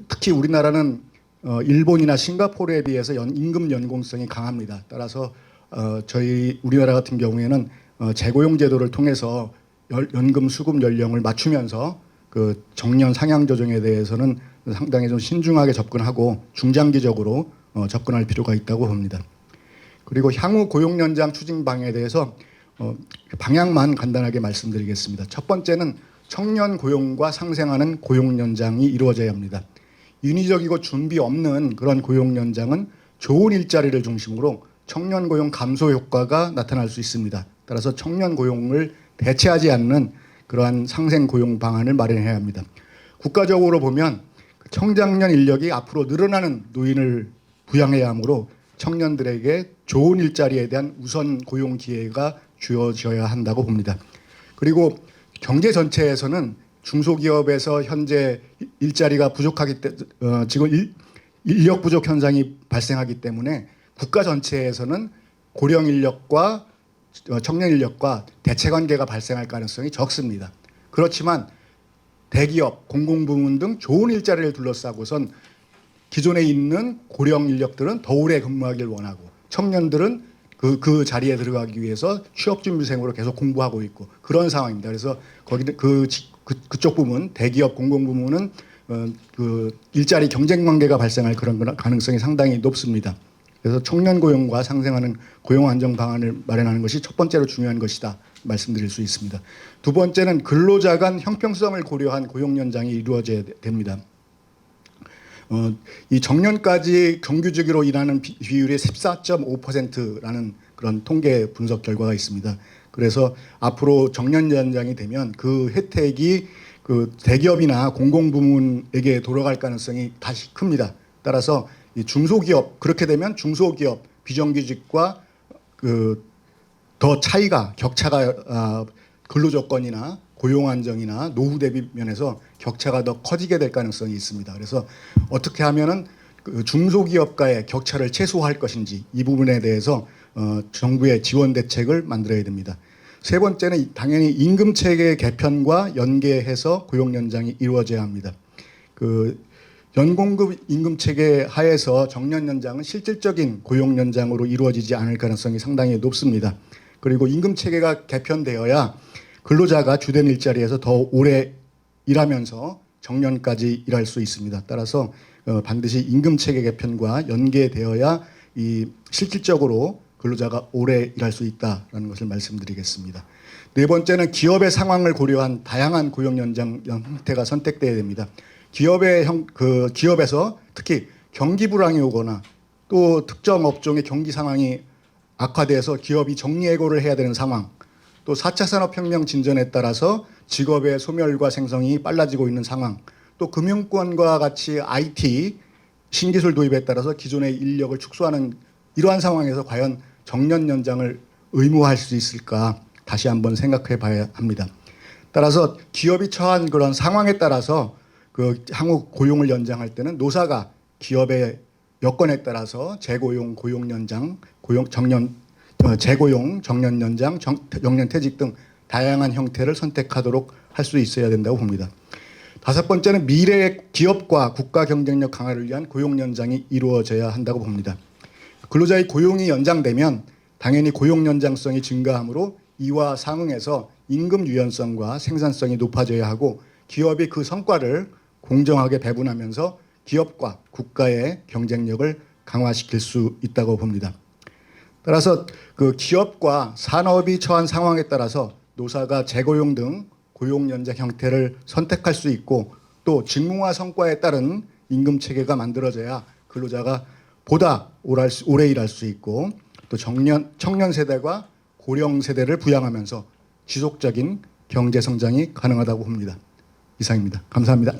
특히 우리나라는 일본이나 싱가포르에 비해서 임금 연공성이 강합니다. 따라서 우리나라 같은 경우에는 재고용 제도를 통해서 연금 수급 연령을 맞추면서 그 정년 상향 조정에 대해서는 상당히 좀 신중하게 접근하고 중장기적으로 접근할 필요가 있다고 봅니다. 그리고 향후 고용 연장 추진 방향에 대해서 방향만 간단하게 말씀드리겠습니다. 첫 번째는 청년 고용과 상생하는 고용 연장이 이루어져야 합니다. 인위적이고 준비 없는 그런 고용 연장은 좋은 일자리를 중심으로 청년 고용 감소 효과가 나타날 수 있습니다. 따라서 청년 고용을 대체하지 않는 그러한 상생 고용 방안을 마련해야 합니다. 국가적으로 보면 청장년 인력이 앞으로 늘어나는 노인을 부양해야 하므로 청년들에게 좋은 일자리에 대한 우선 고용 기회가 주어져야 한다고 봅니다. 그리고 경제 전체에서는 중소기업에서 현재 일자리가 부족하기 때문에 지금 인력 부족 현상이 발생하기 때문에 국가 전체에서는 고령 인력과 청년 인력과 대체 관계가 발생할 가능성이 적습니다. 그렇지만 대기업, 공공부문 등 좋은 일자리를 둘러싸고선 기존에 있는 고령 인력들은 더 오래 근무하길 원하고 청년들은 그 자리에 들어가기 위해서 취업준비생으로 계속 공부하고 있고 그런 상황입니다. 그래서 그쪽 부문, 대기업, 공공부문은 그 일자리 경쟁 관계가 발생할 그런 가능성이 상당히 높습니다. 그래서 청년 고용과 상생하는 고용 안정 방안을 마련하는 것이 첫 번째로 중요한 것이다 말씀드릴 수 있습니다. 두 번째는 근로자 간 형평성을 고려한 고용 연장이 이루어져야 됩니다. 이 정년까지 정규직으로 일하는 비율이 14.5%라는 그런 통계 분석 결과가 있습니다. 그래서 앞으로 정년 연장이 되면 그 혜택이 그 대기업이나 공공부문에게 돌아갈 가능성이 다시 큽니다. 따라서 이 중소기업 그렇게 되면 중소기업 비정규직과 그 더 차이가 격차가 근로조건이나 고용 안정이나 노후 대비 면에서 격차가 더 커지게 될 가능성이 있습니다. 그래서 어떻게 하면은 그 중소기업과의 격차를 최소화할 것인지 이 부분에 대해서 정부의 지원 대책을 만들어야 됩니다. 세 번째는 당연히 임금 체계 개편과 연계해서 고용 연장이 이루어져야 합니다. 그 연공급 임금 체계 하에서 정년 연장은 실질적인 고용 연장으로 이루어지지 않을 가능성이 상당히 높습니다. 그리고 임금 체계가 개편되어야 근로자가 주된 일자리에서 더 오래 일하면서 정년까지 일할 수 있습니다. 따라서 반드시 임금 체계 개편과 연계되어야 이 실질적으로 근로자가 오래 일할 수 있다라는 것을 말씀드리겠습니다. 네 번째는 기업의 상황을 고려한 다양한 고용 연장 형태가 선택돼야 됩니다. 기업에서 특히 경기 불황이 오거나 또 특정 업종의 경기 상황이 악화돼서 기업이 정리해고를 해야 되는 상황, 또 4차 산업혁명 진전에 따라서 직업의 소멸과 생성이 빨라지고 있는 상황, 또 금융권과 같이 IT 신기술 도입에 따라서 기존의 인력을 축소하는 이러한 상황에서 과연 정년 연장을 의무화할 수 있을까 다시 한번 생각해 봐야 합니다. 따라서 기업이 처한 그런 상황에 따라서 그 향후 고용을 연장할 때는 노사가 기업의 여건에 따라서 재고용, 고용 연장, 재고용, 정년 연장, 정년 퇴직 등 다양한 형태를 선택하도록 할 수 있어야 된다고 봅니다. 다섯 번째는 미래의 기업과 국가 경쟁력 강화를 위한 고용 연장이 이루어져야 한다고 봅니다. 근로자의 고용이 연장되면 당연히 고용 연장성이 증가하므로 이와 상응해서 임금 유연성과 생산성이 높아져야 하고 기업이 그 성과를 공정하게 배분하면서 기업과 국가의 경쟁력을 강화시킬 수 있다고 봅니다. 따라서 그 기업과 산업이 처한 상황에 따라서 노사가 재고용 등 고용 연장 형태를 선택할 수 있고 또 직무와 성과에 따른 임금 체계가 만들어져야 근로자가 보다 오래 일할 수 있고 또 청년 세대가 고령 세대를 부양하면서 지속적인 경제 성장이 가능하다고 봅니다. 이상입니다. 감사합니다.